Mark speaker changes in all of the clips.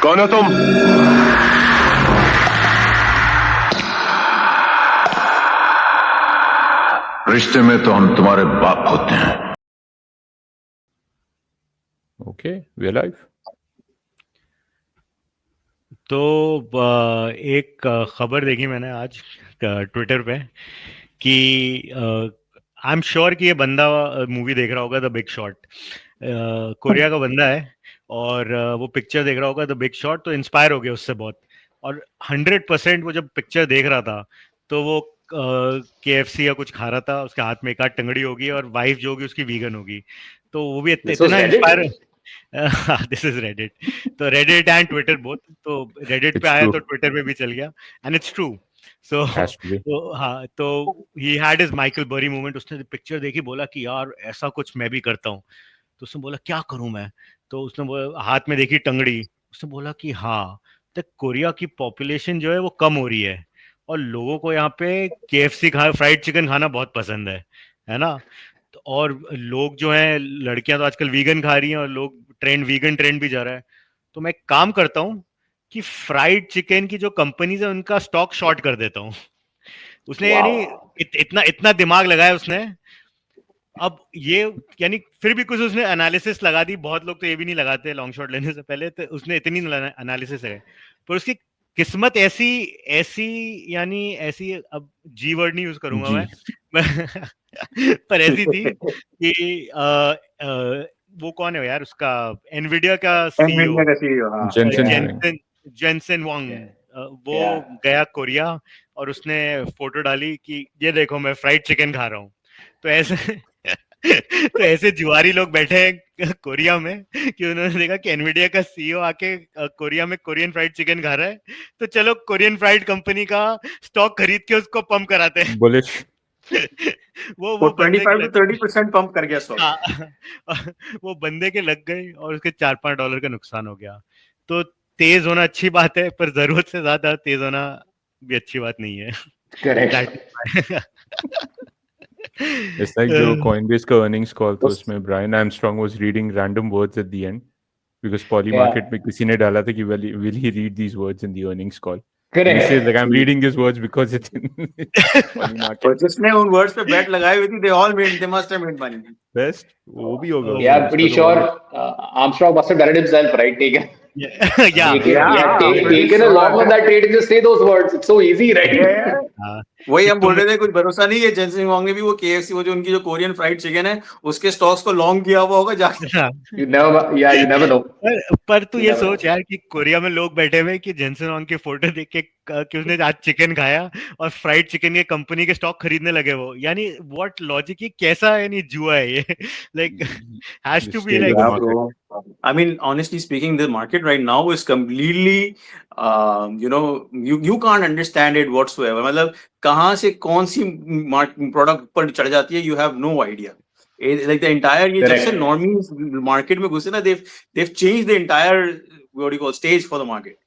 Speaker 1: कौन हो तुम? रिश्ते में तो हम तुम्हारे बाप होते हैं।
Speaker 2: Okay, we are live.
Speaker 3: तो एक खबर देखी मैंने आज ट्विटर पे कि आई एम श्योर कि ये बंदा मूवी देख रहा होगा द बिग शॉट। कोरिया का बंदा है और वो पिक्चर देख रहा होगा द बिग शॉट, तो इंस्पायर हो गया उससे बहुत। और 100% वो जब पिक्चर देख रहा था तो वो KFC या कुछ खा रहा था, उसके हाथ में एक आध टंगड़ी होगी और वाइफ जो होगी उसकी वीगन होगी। तो वो भी
Speaker 4: This was
Speaker 3: इतना
Speaker 4: Reddit?
Speaker 3: Inspire. This is Reddit. तो रेडिट एंड ट्विटर बोथ। तो रेडिट पे
Speaker 2: It's
Speaker 3: आया
Speaker 2: true.
Speaker 3: तो ट्विटर पे भी चल गया and it's true. So
Speaker 2: Has to be.
Speaker 3: तो हाँ, तो ही हैड हिज माइकल बरी मोमेंट। उसने पिक्चर देखी, बोला कि यार ऐसा कुछ मैं भी करता हूँ। तो उसने बोला क्या करूं मैं? तो उसने हाथ में देखी टंगड़ी। उसने बोला कि हाँ, तो कोरिया की पॉपुलेशन जो है वो कम हो रही है और लोगों को यहाँ पे KFC खा फ्राइड चिकन खाना बहुत पसंद है ना? तो और लोग जो हैं, लड़कियां तो आजकल वीगन खा रही हैं और लोग वीगन ट्रेंड भी जा रहा है। तो मैं एक काम करता हूँ कि फ्राइड चिकन की जो कंपनीज है उनका स्टॉक शॉर्ट कर देता हूँ। उसने यानी
Speaker 4: Wow.
Speaker 3: इतना इतना दिमाग लगाया उसने। अब ये यानी फिर भी कुछ उसने एनालिसिस लगा दी। बहुत लोग तो ये भी नहीं लगाते लॉन्ग शॉट लेने से पहले, तो उसने इतनी एनालिसिस है। पर उसकी किस्मत ऐसी ऐसी यानी ऐसी, अब जी वर्ड नहीं यूज करूंगा
Speaker 2: जी।
Speaker 3: मैं पर ऐसी थी कि वो कौन है यार उसका, एनवीडिया का CEO
Speaker 4: Nvidia का CEO, हाँ.
Speaker 2: Jensen
Speaker 4: Yeah.
Speaker 2: Huang.
Speaker 3: जेनसेन वांग,
Speaker 4: Yeah.
Speaker 3: वो
Speaker 4: Yeah.
Speaker 3: गया कोरिया और उसने फोटो डाली कि ये देखो मैं फ्राइड चिकन खा रहा हूँ। तो ऐसे तो ऐसे जुआरी लोग बैठे हैं कोरिया में कि उन्होंने देखा कि एनवीडिया का CEO आके कोरिया में कोरियन फ्राइड चिकन खा रहा है, तो चलो कोरियन फ्राइड कंपनी का स्टॉक खरीद के उसको पंप कराते हैं।
Speaker 2: Bullish.
Speaker 3: वो बंदे के
Speaker 4: 25 to
Speaker 3: लग
Speaker 4: 30% पंप कर गया स्टॉक.
Speaker 3: हाँ, वो बंदे के लग गए और उसके $4-5 का नुकसान हो गया। तो तेज होना अच्छी बात है, पर जरूरत से ज्यादा तेज होना भी अच्छी बात नहीं है।
Speaker 4: Correct.
Speaker 2: It's like जो Coinbase का earnings call था उसमें Brian Armstrong was reading random words at the end because Poly Market
Speaker 4: Yeah.
Speaker 2: में किसी ने डाला था कि will he read these words in the earnings call? And he
Speaker 4: Correct.
Speaker 2: says like I'm reading these words because it's in Poly Market.
Speaker 4: तो जिसने उन words पे बेट लगाई हुई थी, they must have made money.
Speaker 2: Best वो भी होगा
Speaker 3: Oh,
Speaker 2: उसमें,
Speaker 4: Yeah,
Speaker 2: उसका
Speaker 4: pretty
Speaker 2: तो
Speaker 4: sure
Speaker 2: wallet-
Speaker 4: Armstrong must have done it himself, right? Taken
Speaker 3: yeah,
Speaker 4: taken along on that trade and just say those words. It's so easy, right?
Speaker 3: हाँ,
Speaker 4: वही
Speaker 3: कि
Speaker 4: हम बोल
Speaker 3: तुम
Speaker 4: रहे थे, कुछ भरोसा नहीं है। जेनसेन वांग ने भी वो KFC, वो जो उनकी जो कोरियन फ्राइड चिकन है, उसके स्टॉक्स को लॉन्ग किया हुआ होगा जाके।
Speaker 3: हाँ,
Speaker 4: You never know.
Speaker 3: पर तू
Speaker 4: You
Speaker 3: ये
Speaker 4: never
Speaker 3: सोच
Speaker 4: know.
Speaker 3: यार कि कोरिया में लोग बैठे हुए कि जेनसन वांग की फोटो देख के कि उसने आज चिकन खाया और फ्राइड चिकन के कंपनी के स्टॉक खरीदने लगे वो। यानी व्हाट लॉजिक, ये कैसा यानी जुआ है ये? Like has to
Speaker 2: The
Speaker 3: be
Speaker 2: state of
Speaker 3: like
Speaker 2: the
Speaker 4: Yeah,
Speaker 2: market.
Speaker 4: bro. I mean, honestly speaking, the market right now is completely, you can't understand it whatsoever. मतलब कहाँ से कौन सी प्रोडक्ट पर चढ़ जाती है, you have no idea. Like the entire, ये जब से normies market में घुसे ना, they've changed the entire, what do you call, stage for the market.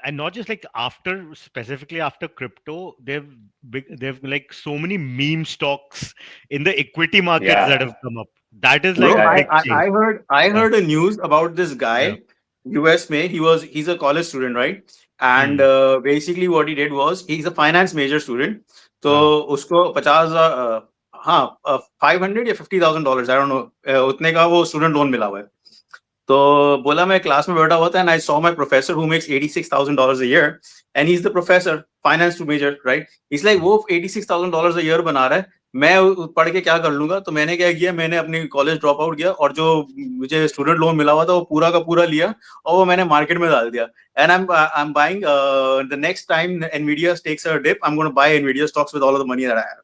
Speaker 3: and not just like after, specifically after crypto, they've like so many meme stocks in the equity markets
Speaker 4: Yeah.
Speaker 3: that have come up. That is
Speaker 4: Bro,
Speaker 3: like
Speaker 4: I,
Speaker 3: big
Speaker 4: I,
Speaker 3: change.
Speaker 4: I heard a news about this guy,
Speaker 3: Yeah.
Speaker 4: US में. He's a college student, right? And basically what he did was, he's a finance major student. तो उसको 50,000, हाँ, $500 या $50,000, I don't know, उतने का वो student loan मिला हुआ है. तो बोला मैं क्लास में बैठा हुआ था, and I saw my professor who makes $86,000 a year, and he's the professor, finance major, right? He's like, वो $86,000 a year बना रहा है, मैं पढ़ के क्या कर लूंगा? तो मैंने क्या किया, मैंने अपनी कॉलेज ड्रॉप आउट किया और जो मुझे स्टूडेंट लोन मिला हुआ था वो पूरा का पूरा लिया और वो मैंने मार्केट में डाल दिया. And I'm buying, the next time Nvidia takes a dip, I'm going to buy Nvidia stocks with all of the money that I have.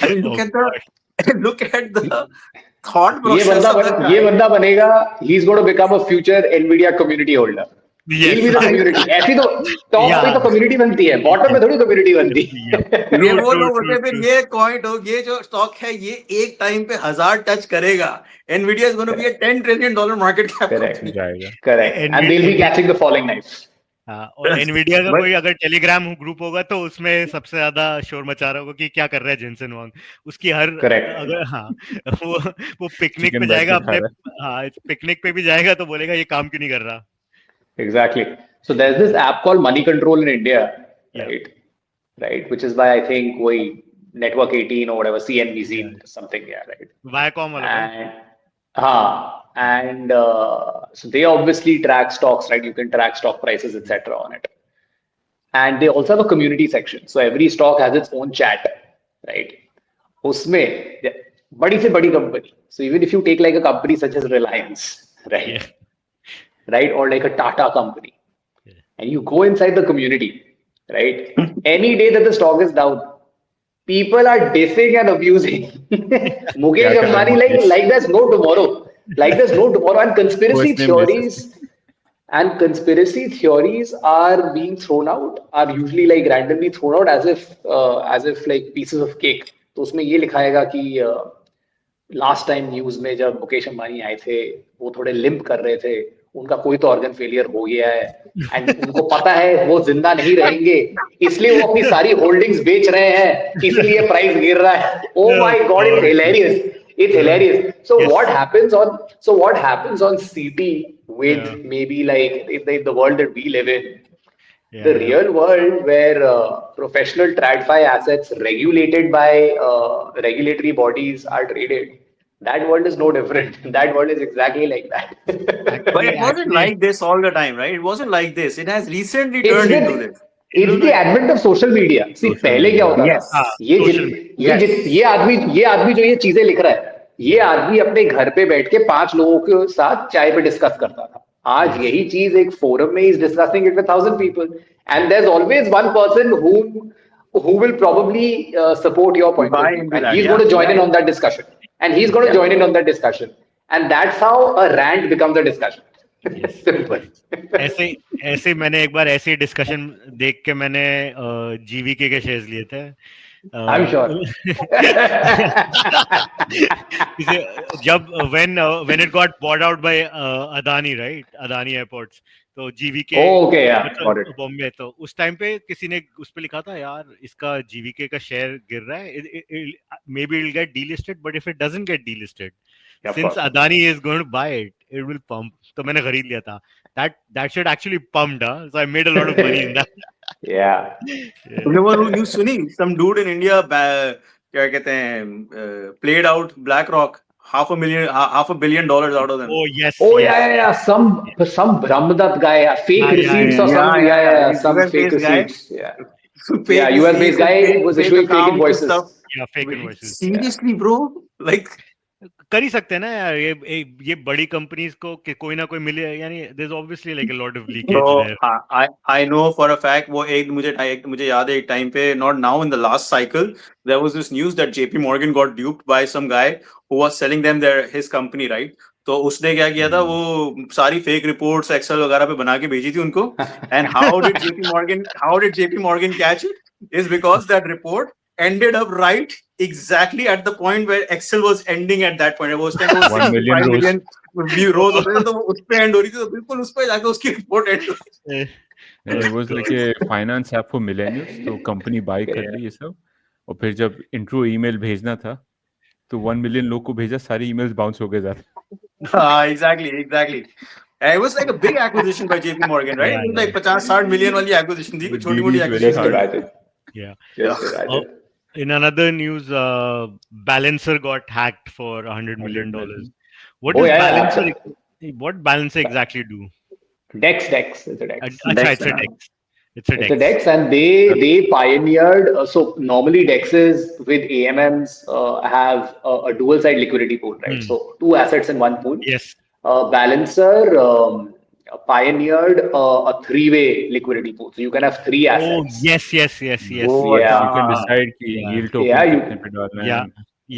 Speaker 4: I mean, look
Speaker 3: Oh,
Speaker 4: at the look at the thought
Speaker 5: ये
Speaker 4: process of the guy.
Speaker 5: बंदा बनेगा, he's going to become a future Nvidia community holder. He'll be the community. ऐसी तो top पे तो community बनती है, bottom पे थोड़ी कम्युनिटी बनती है.
Speaker 4: ये वो लोग होते हैं, फिर ये कॉइन हो, ये जो स्टॉक है ये एक टाइम पे 1000 टच करेगा. Nvidia is going to be a $10 trillion market cap.
Speaker 5: Correct.
Speaker 2: जाएगा.
Speaker 5: Correct. And they'll be catching the falling knife.
Speaker 3: हाँ, और एनवीडिया का कोई अगर टेलीग्राम ग्रुप होगा तो उसमें सबसे ज्यादा शोर मचा रहा होगा कि क्या कर रहा है जेनसन वांग. उसकी हर अगर वो पिकनिक पे जाएगा अपने, हाँ पिकनिक पे भी जाएगा तो बोलेगा ये काम क्यों नहीं कर रहा.
Speaker 5: Exactly. So there's this app called Money Control in India,
Speaker 3: Yeah.
Speaker 5: right, which is by I think वही Network 18 or whatever, CNBC something, yeah, right.
Speaker 3: Viacom वाला भाई.
Speaker 5: And so they obviously track stocks, right? You can track stock prices, etc. on it. And they also have a community section. So every stock has its own chat, right? उसमें बड़ी से बड़ी company. So even if you take like a company such as Reliance, right?
Speaker 3: Yeah.
Speaker 5: Right? Or like a Tata company,
Speaker 3: Yeah.
Speaker 5: and you go inside the community, right? Any day that the stock is down, people are dissing and abusing Mukesh Ambani like there's no tomorrow. Like there's no tomorrow. And conspiracy theories are being thrown out, are usually like randomly thrown out as if like pieces of cake. तो उसमें ये लिखाएगा कि last time news में जब मुकेश अंबानी आए थे वो थोड़े लिम्प कर रहे थे, उनका कोई तो ऑर्गन फेलियर हो गया है एंड उनको पता है वो जिंदा नहीं रहेंगे, इसलिए वो अपनी सारी होल्डिंग्स बेच रहे हैं, इसलिए प्राइस गिर रहा है. Oh my God, it's hilarious. So
Speaker 3: Yes.
Speaker 5: what happens on CT with maybe like in the world that we live in,
Speaker 3: Yeah.
Speaker 5: the real world where professional TradFi assets regulated by regulatory bodies are traded, that world is no different. That world is exactly like that.
Speaker 4: But it wasn't like this all the time, right? It wasn't like this. It has recently
Speaker 5: It's
Speaker 4: turned
Speaker 5: the-
Speaker 4: into this.
Speaker 5: It's the advent of social media. See, पहले क्या होता
Speaker 4: Yes.
Speaker 5: था?
Speaker 3: हाँ,
Speaker 5: ये
Speaker 3: social
Speaker 5: ये आदमी जो ये चीजें लिख रहा है, ये आदमी अपने घर पे बैठ के 5 लोगों के साथ चाय पे डिस्कस करता था. आज यही चीज एक फोरम में is discussing it with 1,000 people, and there's always one person who will probably support your point
Speaker 4: Buy
Speaker 5: of view,
Speaker 4: into
Speaker 5: and
Speaker 4: that,
Speaker 5: he's
Speaker 4: yeah.
Speaker 5: going to join in on that discussion, and that's how a rant becomes a discussion. Simple.
Speaker 3: ऐसे मैंने एक बार ऐसे discussion देख के मैंने GVK के shares लिए थे.
Speaker 5: I'm sure.
Speaker 3: जब when it got bought out by Adani, right? Adani Airports, तो GVK
Speaker 5: Okay, yeah, got it.
Speaker 3: Bombay, तो उस टाइम पे किसी ने उस पे लिखा था यार इसका जीवीके का शेयर गिर रहा है, may be it get delisted, but if it doesn't get delisted,
Speaker 5: Of
Speaker 3: since
Speaker 5: course.
Speaker 3: Adani is going to buy it, it will pump. तो मैंने खरीद लिया था. That shit actually pumped, so I made a lot of money in that.
Speaker 5: Yeah.
Speaker 4: तुमने वो news सुनी? Some dude in India क्या कहते हैं played out BlackRock $500 million out of them.
Speaker 3: Oh yes.
Speaker 5: Oh
Speaker 3: yes.
Speaker 5: yeah. Some Brahmadat guy, fake
Speaker 3: Yeah,
Speaker 5: receipts or
Speaker 4: yeah,
Speaker 5: some
Speaker 4: yeah.
Speaker 5: some
Speaker 4: US
Speaker 5: fake
Speaker 4: based guy.
Speaker 5: receipts. Yeah, US-based guy was issuing fake invoices.
Speaker 3: Yeah, fake invoices.
Speaker 4: Seriously, bro? Like
Speaker 3: कर ही सकते हैं ना यार, ये बड़ी companies को कि कोई ना कोई मिले, यानी there's obviously like a lot of leakage
Speaker 4: bro,
Speaker 3: there.
Speaker 4: I know for a fact वो मुझे याद है एक टाइम पे, not now, in the last cycle there was this news that JP Morgan got duped by some guy who was selling them his company, right? तो उसने क्या किया था, वो सारी फेक रिपोर्ट्स एक्सेल वगैरह पे बना के भेजी थी उनको. And how did JP Morgan catch it? Is because that report ended up right exactly at the point where Excel was ending at that point. वो उस टाइम
Speaker 2: 1 million
Speaker 4: rows होते थे, तो वो उस पे एंड हो रही थी, तो बिल्कुल उस पे जाके उसकी रिपोर्ट एंड हो रही थी.
Speaker 2: It was like a finance app for millennials. तो कंपनी बाय कर ली ये सब, और फिर जब इंट्रो ईमेल भेजना था तो 1 million लोग को भेजा, सारी ईमेल्स बाउंस हो गए ज़्यादा.
Speaker 4: Exactly. And it was like a big acquisition by JP Morgan, right? It was like 50-60 million वाली acquisition थी, छोटी मोटी
Speaker 5: Just
Speaker 4: acquisition.
Speaker 5: imagine.
Speaker 3: Yeah.
Speaker 5: Just imagine.
Speaker 3: In another news, Balancer got hacked for $100 million. What does Balancer? What Balancer exactly do?
Speaker 5: Dex. It's a Dex.
Speaker 3: It's a Dex.
Speaker 5: It's a Dex, and they pioneered. So normally Dexes with AMMs have a dual side liquidity pool, right? So 2 assets in one pool.
Speaker 3: Yes.
Speaker 5: Balancer pioneered a 3-way liquidity pool, so you can have 3 assets.
Speaker 3: Oh yes.
Speaker 5: Oh, yeah.
Speaker 2: You can decide कि yield token
Speaker 5: Yeah, you-
Speaker 2: कितने पे डालना है.
Speaker 3: Yeah.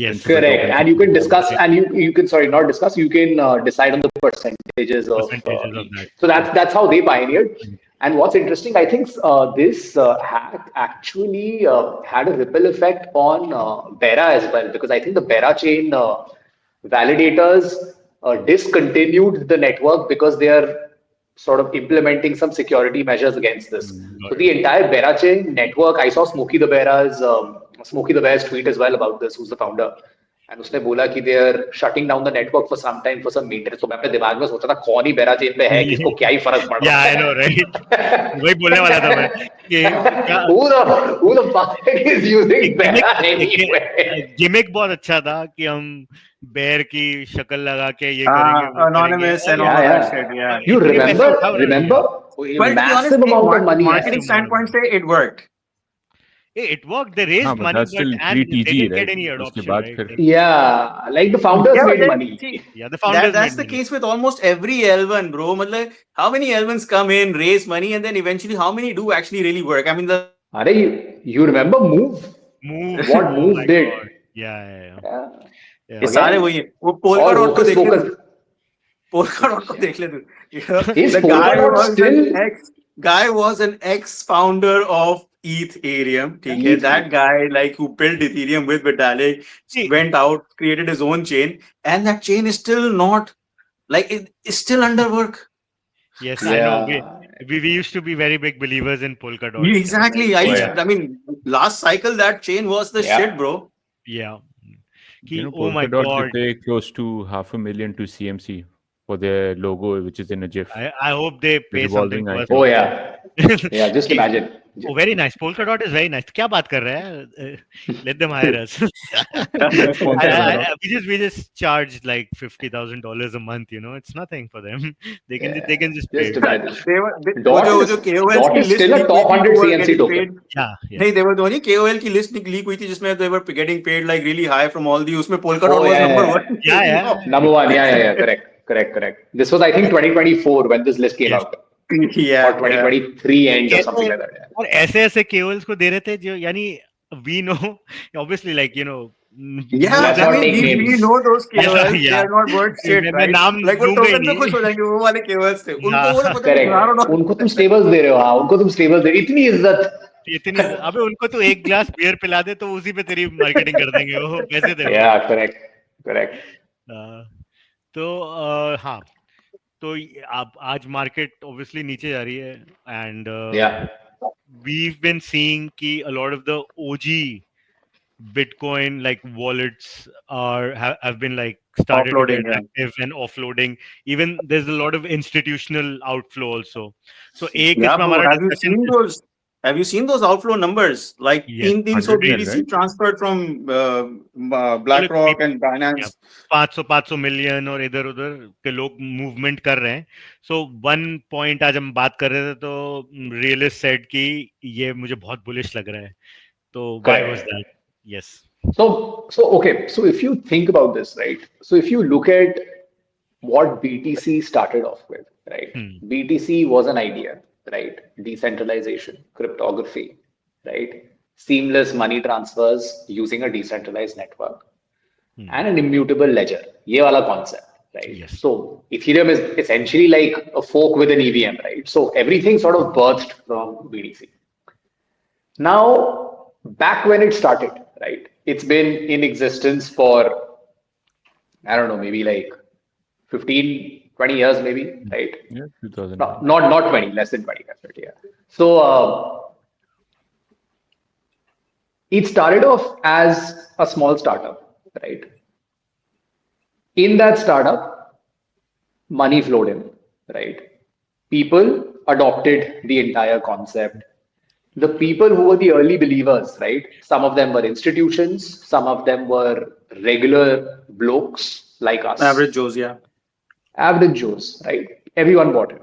Speaker 3: Yes.
Speaker 5: Correct, and you can discuss, and you can not discuss. You can decide on the percentages of
Speaker 3: that.
Speaker 5: So that's how they pioneered. And what's interesting, I think this hack actually had a ripple effect on Bera as well, because I think the Bera chain validators discontinued the network because they are sort of implementing some security measures against this. So the entire Bera chain network, I saw Smokey the Bear's tweet as well about this, who's the founder. and उसने बोला कि they are shutting down the network for some time for some maintenance. तो मैं अपने दिमाग में सोचा था कौन ही बेरा चेन पे है, किसको क्या ही फर्क पड़ रहा
Speaker 3: Yeah,
Speaker 5: है.
Speaker 3: I know, right? वही बोलने वाला था मैं कि क्या
Speaker 5: who the fuck is using बेरा anyway?
Speaker 3: गिमिक बहुत अच्छा था कि हम बेर की शक्ल लगा के ये करेंगे वो
Speaker 4: Anonymous and
Speaker 3: करेंगे।
Speaker 4: all
Speaker 5: Yeah,
Speaker 4: that
Speaker 5: yeah.
Speaker 4: shit. Yeah.
Speaker 5: You
Speaker 3: इतने पैसे उठा रहे हैं।
Speaker 5: remember
Speaker 4: But to be honest,
Speaker 5: massive amount of money.
Speaker 4: marketing standpoint से it worked.
Speaker 3: It worked. They raised
Speaker 2: हाँ, but
Speaker 3: money,
Speaker 2: that's still
Speaker 3: but and they
Speaker 2: pre-TG,
Speaker 3: didn't get
Speaker 2: right?
Speaker 3: any
Speaker 2: उसके
Speaker 3: adoption.
Speaker 2: बाद
Speaker 3: Right?
Speaker 2: फिर
Speaker 5: Yeah, like the founders
Speaker 4: Yeah,
Speaker 5: made
Speaker 4: but
Speaker 5: money.
Speaker 3: Yeah, the founders.
Speaker 4: That's the
Speaker 3: made money.
Speaker 4: case with almost every L1, bro. मतलब, how many L1s come in, raise money, and then eventually how many do actually really work? I mean, the
Speaker 5: Are you remember Move?
Speaker 3: Move.
Speaker 5: What
Speaker 3: Oh
Speaker 5: Move
Speaker 3: my
Speaker 5: did?
Speaker 3: God. Yeah.
Speaker 5: Yeah.
Speaker 3: Yeah.
Speaker 4: ये सारे वही हैं। वो Polka
Speaker 5: All
Speaker 4: dot को
Speaker 5: hocus
Speaker 4: देख ले
Speaker 5: pocus.
Speaker 4: तू। Polka dot को देख ले तू। You know,
Speaker 5: Is
Speaker 4: the
Speaker 5: Polka
Speaker 4: guy
Speaker 5: dot
Speaker 4: was
Speaker 5: still-
Speaker 4: guy was an ex-founder of Ethereum. ठीक है?
Speaker 5: ETH.
Speaker 4: That guy, like, who built Ethereum with Vitalik,
Speaker 3: See-
Speaker 4: went out, created his own chain, and that chain is still not, like, it's still under work.
Speaker 3: Yes, I know.
Speaker 5: Yeah.
Speaker 3: We used to be very big believers in Polka dot.
Speaker 4: Exactly. I mean, last cycle that chain was the
Speaker 5: Yeah.
Speaker 4: shit, bro.
Speaker 3: Yeah.
Speaker 2: you know,
Speaker 3: Oh my
Speaker 2: Polkadot,
Speaker 3: God.
Speaker 2: they pay close to $500,000 to CMC for their logo, which is in a GIF.
Speaker 3: I hope they pay something
Speaker 2: revolving
Speaker 3: to us.
Speaker 2: item.
Speaker 5: Oh yeah. Yeah, just imagine.
Speaker 3: Oh, very nice. Polka dot is very nice. क्या बात कर रहे हैं? Let them hire us. We just charge like $50,000 a month. You know, it's nothing for them. They can just pay.
Speaker 5: Just imagine.
Speaker 4: Dot
Speaker 5: Dot
Speaker 4: जो
Speaker 5: is-
Speaker 4: KOLs
Speaker 5: Dot
Speaker 4: की
Speaker 5: is
Speaker 4: list
Speaker 5: still a
Speaker 4: leak
Speaker 5: top
Speaker 4: हुई थी,
Speaker 5: 100
Speaker 4: who were
Speaker 5: CMC
Speaker 4: getting
Speaker 5: token.
Speaker 4: paid.
Speaker 3: Yeah.
Speaker 4: नहीं, they were नहीं KOL की list leak हुई थी जिसमें they were getting paid like really high from all the उसमें Polka dot
Speaker 5: Oh,
Speaker 4: was
Speaker 5: yeah,
Speaker 4: number
Speaker 5: yeah.
Speaker 4: one.
Speaker 3: Yeah.
Speaker 5: Number one. Yeah. Correct. This was, I think, 2024 when this list came
Speaker 3: Yes.
Speaker 5: out.
Speaker 4: Yeah.
Speaker 5: Or 2023 end or something like that. Yeah.
Speaker 3: और ऐसे KOLs को दे रहे थे जो यानी we know obviously like you know.
Speaker 4: Yeah,
Speaker 5: Let's
Speaker 4: I
Speaker 5: not
Speaker 4: mean,
Speaker 5: take
Speaker 4: we
Speaker 5: names.
Speaker 4: know those KOLs. They
Speaker 3: Yeah.
Speaker 4: are not worth shit,
Speaker 3: मैं
Speaker 4: right?
Speaker 3: नाम
Speaker 4: Like वो
Speaker 3: लूंगा ही
Speaker 4: token पे
Speaker 3: नहीं।
Speaker 4: खुश हो जाएंगे वो वाले KOLs थे। उनको
Speaker 3: हाँ।
Speaker 4: वो पता नहीं
Speaker 5: Correct.
Speaker 4: I don't know।
Speaker 5: उनको तुम stables दे रहे हो, हाँ, उनको तुम stables दे, इतनी इज्जत।
Speaker 3: इतनी अबे उनको तो एक ग्लास बियर पिला दे तो उसी पे तेरी मार्केटिंग कर देंगे वो पैसे दे।
Speaker 5: Yeah, correct.
Speaker 3: तो हाँ तो अब आज मार्केट ऑब्वियसली नीचे जा रही है and
Speaker 5: Yeah.
Speaker 3: we've been seeing कि a lot of the OG Bitcoin like wallets have been like started to
Speaker 4: Offloading,
Speaker 3: get active and offloading. Even there's a lot of institutional outflow also. So एक
Speaker 4: Yeah,
Speaker 3: इसमें
Speaker 4: bro,
Speaker 3: हमारा
Speaker 4: have you
Speaker 3: discussion
Speaker 4: seen those? Have you seen those outflow numbers? Like
Speaker 3: Yes,
Speaker 4: 300
Speaker 2: 100
Speaker 4: BTC
Speaker 2: right?
Speaker 4: transferred from BlackRock and Binance.
Speaker 3: 500 million और इधर उधर के लोग movement कर रहे हैं. सो वन पॉइंट आज हम बात कर रहे थे तो रियलिस्ट सेड कि ये मुझे बहुत बुलिश लग रहा है. तो why was that? Yes.
Speaker 5: So okay. So if you think about this, right? So if you look at what BTC started off with, right? BTC was an idea, right? Decentralization, cryptography, right? Seamless money transfers using a decentralized network, and an immutable ledger. ये वाला concept, right?
Speaker 3: Yes.
Speaker 5: So Ethereum is essentially like a fork with an EVM, right? So everything sort of birthed from BTC. Now, back when it started, right? It's been in existence for, I don't know, maybe like 15, 20 years, maybe, right?
Speaker 2: Yeah, 2000.
Speaker 5: No, not 20, less than 20, definitely, yeah. So, it started off as a small startup, right? In that startup, money flowed in, right? People adopted the entire concept. The people who were the early believers, right? Some of them were institutions, some of them were regular blokes like us.
Speaker 4: Average Joes, yeah.
Speaker 5: Average Joes, right? Everyone bought in.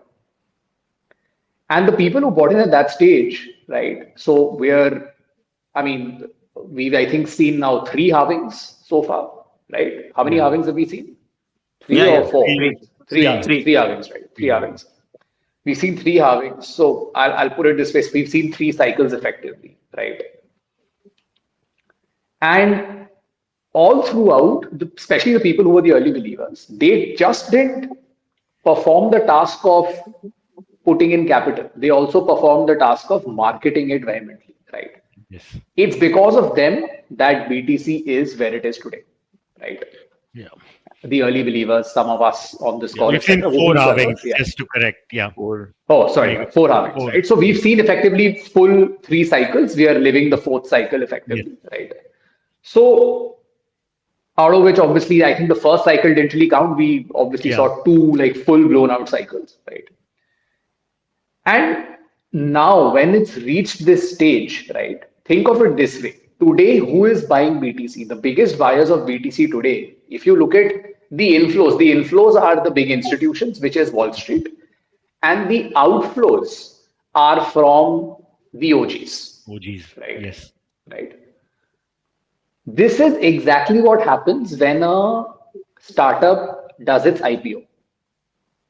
Speaker 5: And the people who bought in at that stage, right? So we've, I think, seen now 3 halvings so far, right? How many halvings have we seen? 3
Speaker 4: Yeah,
Speaker 5: or 4?
Speaker 4: Three.
Speaker 5: Three halvings, right? 3 halvings. We've seen 3 halvings. So I'll put it this way. We've seen 3 cycles effectively, right? And all throughout, especially the people who were the early believers, they just didn't perform the task of putting in capital. They also performed the task of marketing it vehemently, right?
Speaker 3: Yes.
Speaker 5: It's because of them that BTC is where it is today, right?
Speaker 3: Yeah.
Speaker 5: The early believers, some of us on this call.
Speaker 3: We've seen
Speaker 5: etc.,
Speaker 3: 4
Speaker 5: who
Speaker 3: halvings,
Speaker 5: yeah.
Speaker 3: just to correct. Yeah.
Speaker 5: Oh, sorry, 4 halvings,
Speaker 3: 4.
Speaker 5: right? So we've seen effectively full 3 cycles. We are living the 4th cycle effectively, right? So Out of which, obviously, I think the first cycle didn't really count. We obviously saw 2 like full blown out cycles, right? And now, when it's reached this stage, right? Think of it this way. Today, who is buying BTC? The biggest buyers of BTC today, if you look at the inflows are the big institutions, which is Wall Street, and the outflows are from the OGs. Right?
Speaker 3: Yes.
Speaker 5: Right. This is exactly what happens when a startup does its IPO.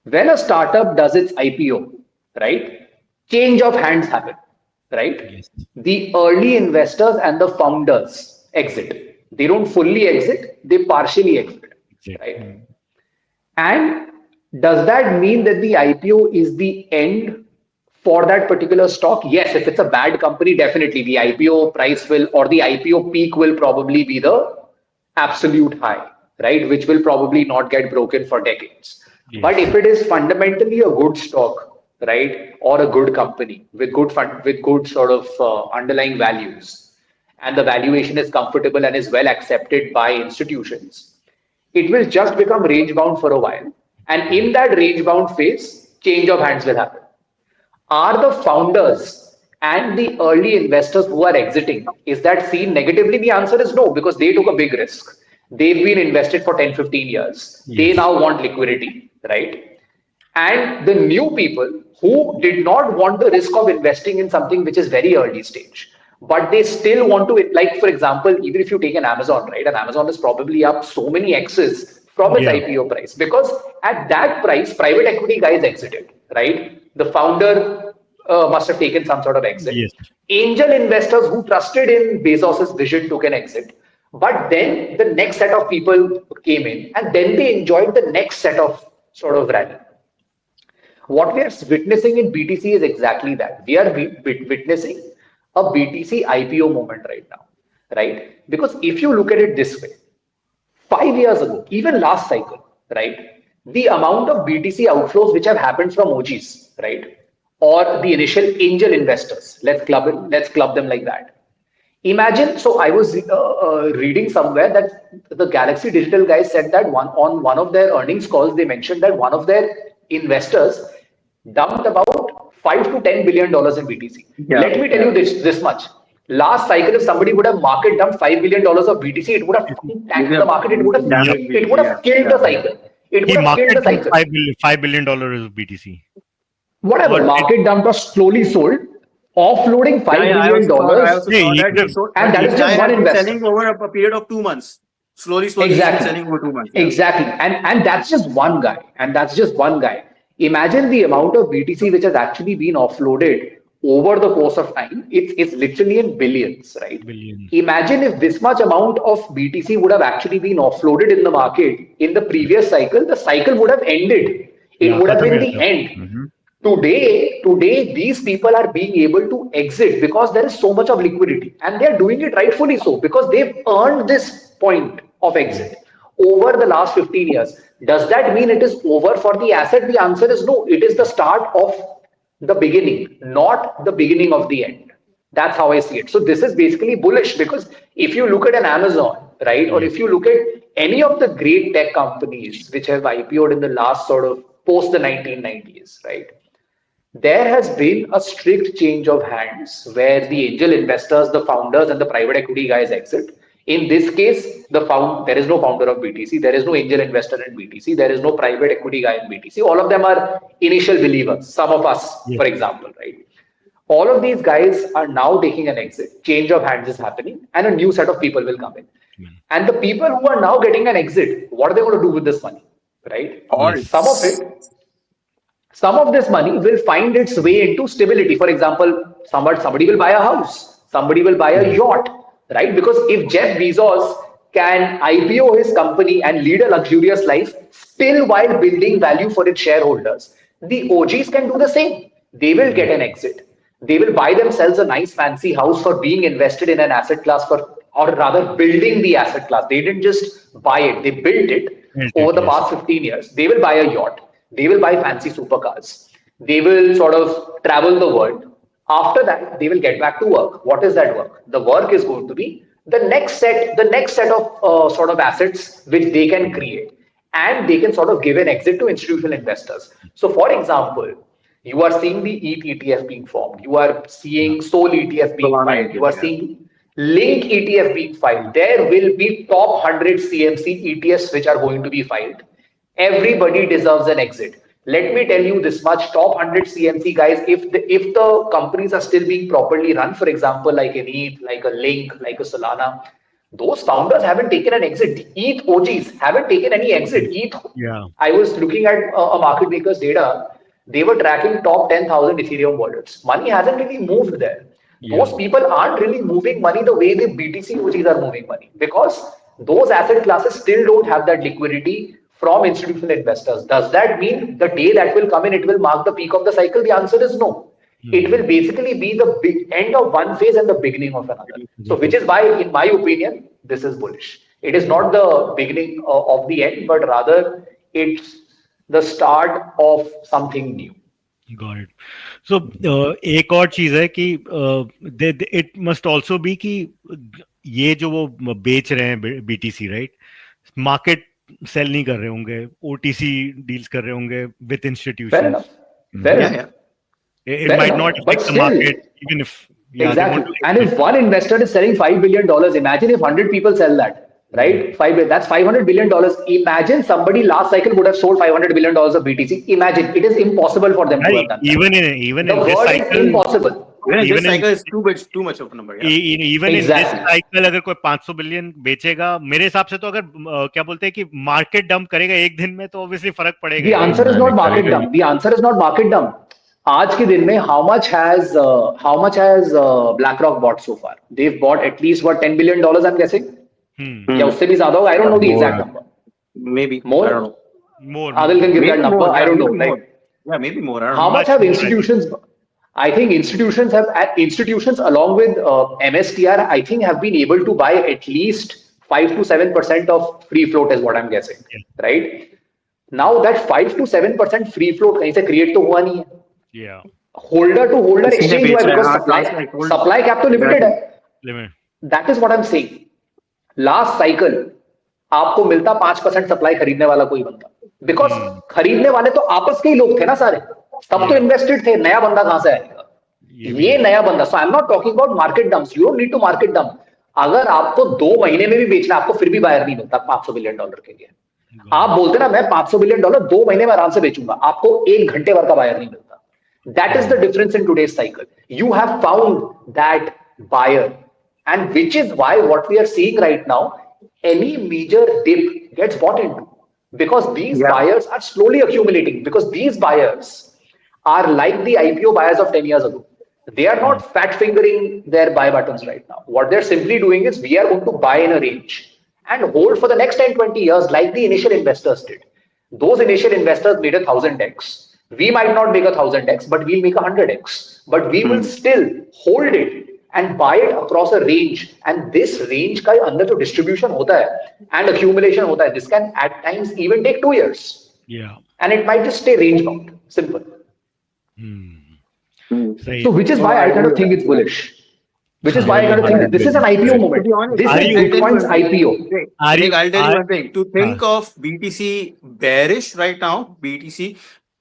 Speaker 5: When a startup does its IPO, right, change of hands happen, right?
Speaker 3: Yes.
Speaker 5: The early investors and the founders exit. They don't fully exit, they partially exit, right? And does that mean that the IPO is the end for that particular stock? Yes, if it's a bad company, definitely the IPO price will, or the IPO peak will probably be the absolute high, right? Which will probably not get broken for decades.
Speaker 3: Yes.
Speaker 5: But if it is fundamentally a good stock, right, or a good company with good sort of underlying values, and the valuation is comfortable and is well accepted by institutions, it will just become range bound for a while. And in that range bound phase, change of hands will happen. Are the founders and the early investors who are exiting, is that seen negatively? The answer is no, because they took a big risk. They've been invested for 10, 15 years.
Speaker 3: Yes.
Speaker 5: They now want liquidity, right? And the new people who did not want the risk of investing in something which is very early stage, but they still want to, like, for example, even if you take an Amazon, right? And Amazon is probably up so many X's from its IPO price, because at that price, private equity guys exited, right? The founder must have taken some sort of exit.
Speaker 3: Yes.
Speaker 5: Angel investors who trusted in Bezos's vision took an exit. But then the next set of people came in, and then they enjoyed the next set of sort of rally. What we are witnessing in BTC is exactly that. We are witnessing a BTC IPO moment right now, right? Because if you look at it this way, 5 years ago, even last cycle, right, the amount of BTC outflows which have happened from OGs, right, or the initial angel investors, let's club them like that. Imagine, so I was reading somewhere that the Galaxy Digital guys said that on one of their earnings calls, they mentioned that one of their investors dumped about $5 to $10 billion in BTC. Let me tell you this much. Last cycle, if somebody would have market dumped $5 billion of BTC, it would have tanked the market. It would have killed the cycle. It would have killed the cycle.
Speaker 3: $5 billion is BTC.
Speaker 5: Whatever, market dump was slowly sold, offloading $5 billion. And that is just one investor.
Speaker 4: Selling over a period of 2 months. Slowly
Speaker 5: Exactly.
Speaker 4: selling over 2 months.
Speaker 5: Exactly. And that's just one guy. Imagine the amount of BTC which has actually been offloaded over the course of time. It's literally in billions, right?
Speaker 3: Billions.
Speaker 5: Imagine if this much amount of BTC would have actually been offloaded in the market in the previous cycle, the cycle would have ended. It would have been the end.
Speaker 2: Mm-hmm.
Speaker 5: Today, these people are being able to exit because there is so much of liquidity, and they are doing it rightfully so, because they've earned this point of exit over the last 15 years. Does that mean it is over for the asset? The answer is no. It is the start of the beginning, not the beginning of the end. That's how I see it. So this is basically bullish, because if you look at an Amazon, right, or if you look at any of the great tech companies which have IPO'd in the last sort of post the 1990s, right, there has been a strict change of hands where the angel investors, the founders, and the private equity guys exit. In this case, there is no founder of BTC, there is no angel investor in BTC, there is no private equity guy in BTC. All of them are initial believers, some of us, for example, right? All of these guys are now taking an exit. Change of hands is happening, and a new set of people will come in. And the people who are now getting an exit, what are they going to do with this money, right? Or some of this money will find its way into stability. For example, somebody will buy a house, somebody will buy a yacht, right? Because if Jeff Bezos can IPO his company and lead a luxurious life, still while building value for its shareholders, the OGs can do the same. They will get an exit. They will buy themselves a nice fancy house for being invested in an asset class, or rather building the asset class. They didn't just buy it, they built it over the past 15 years. They will buy a yacht. They will buy fancy supercars. They will sort of travel the world. After that, they will get back to work. What is that work? The work is going to be the next set of sort of assets which they can create, and they can sort of give an exit to institutional investors. So, for example, you are seeing the ETH ETF being formed. You are seeing Sol ETF being
Speaker 4: Solana
Speaker 5: filed. You are
Speaker 4: ETF, yeah.
Speaker 5: seeing Link ETF being filed. There will be top 100 CMC ETFs which are going to be filed. Everybody deserves an exit. Let me tell you this much: top 100 CMC guys, if the companies are still being properly run, for example, like an ETH, like a Link, like a Solana, those founders haven't taken an exit. ETH OGs haven't taken any exit. ETH.
Speaker 3: Yeah.
Speaker 5: I was looking at a market maker's data. They were tracking top 10,000 Ethereum wallets. Money hasn't really moved there. Those people aren't really moving money the way the BTC OGs are moving money, because those asset classes still don't have that liquidity from institutional investors. Does that mean the day that will come in, it will mark the peak of the cycle? The answer is no. It will basically be the end of one phase and the beginning of another. So, which is why, in my opinion, this is bullish. It is not the beginning of the end, but rather it's the start of something new.
Speaker 3: Got it. So एक और चीज है कि it must also be कि ये जो वो बेच रहे हैं BTC, right? Market sell नहीं कर रहे होंगे, OTC deals कर रहे होंगे with institutions.
Speaker 5: Fair enough. Fair enough.
Speaker 4: Yeah.
Speaker 3: It
Speaker 5: Fair
Speaker 3: might
Speaker 5: enough.
Speaker 3: not
Speaker 5: But
Speaker 3: affect the
Speaker 5: still,
Speaker 3: market, even if
Speaker 5: exactly. And if one investor is selling $5 billion, imagine if 100 people sell that, right? That's $500 billion. Imagine somebody last cycle would have sold $500 billion of BTC. Imagine, it is impossible for them to have done that.
Speaker 3: even
Speaker 5: The
Speaker 3: in this
Speaker 5: word
Speaker 3: cycle,
Speaker 5: is impossible.
Speaker 4: This cycle is too much of a number. Yeah.
Speaker 3: Even
Speaker 5: Exactly.
Speaker 3: in this cycle अगर कोई 500 billion बेचेगा, मेरे हिसाब से तो अगर क्या बोलते हैं कि मार्केट डंप करेगा एक दिन में, तो obviously फर्क पड़ेगा.
Speaker 5: The answer is not market dump. The answer is not market dump. आज के दिन में how much has BlackRock bought so far? They've bought at least what, $10 billion, I'm guessing. या उससे भी ज्यादा होगा. I don't know the exact number.
Speaker 4: Maybe
Speaker 5: More?
Speaker 4: I don't know.
Speaker 3: More.
Speaker 5: Adil can give
Speaker 4: Maybe
Speaker 5: that number.
Speaker 4: more,
Speaker 5: I don't know.
Speaker 4: maybe more.
Speaker 5: Like,
Speaker 4: Yeah, maybe more. I don't
Speaker 5: how
Speaker 4: know.
Speaker 5: much have institutions? I think institutions along with MSTR, I think, have been able to buy at least 5 to 7% of free float, is what I'm guessing. Right? Now that 5 to 7% free float कहीं से create तो हुआ नहीं है.
Speaker 3: Yeah.
Speaker 5: Holder to holder exchange हुआ है, because supply cap तो limited है.
Speaker 3: Limit.
Speaker 5: That is what I'm saying. Last cycle आपको मिलता 5% सप्लाई खरीदने वाला कोई बंदा, बिकॉज खरीदने वाले तो आपस के ही लोग थे ना सारे, तब तो इन्वेस्टेड थे. नया बंदा कहां से आएगा? ये नया बंदा. So I am not talking about market dumps. You don't need to market dump. अगर आपको 2 महीने में भी बेचना, आपको फिर भी बायर नहीं मिलता $500 बिलियन के लिए. आप बोलते ना मैं $500 बिलियन 2 महीने में आराम से बेचूंगा, आपको 1 घंटे भर का बायर नहीं मिलता. That is the difference in today's cycle. You have found that buyer, and which is why what we are seeing right now, any major dip gets bought into, because these buyers are slowly accumulating, because these buyers are like the IPO buyers of 10 years ago. They are not fat fingering their buy buttons right now. What they're simply doing is, we are going to buy in a range and hold for the next 10-20 years like the initial investors did. Those initial investors made 1,000x. We might not make 1,000x, but we'll make 100x. But we will still hold it and buy it across a range. And this range का अंदर जो distribution होता है and accumulation होता है, this can at times even take 2 years.
Speaker 3: Yeah.
Speaker 5: And it might just stay range bound. Simple. So which is why I kind of think it's bullish. Which is why I kind of think that this is an IPO moment. This is Bitcoin's IPO.
Speaker 4: I'll tell you one thing. To think of BTC bearish right now, BTC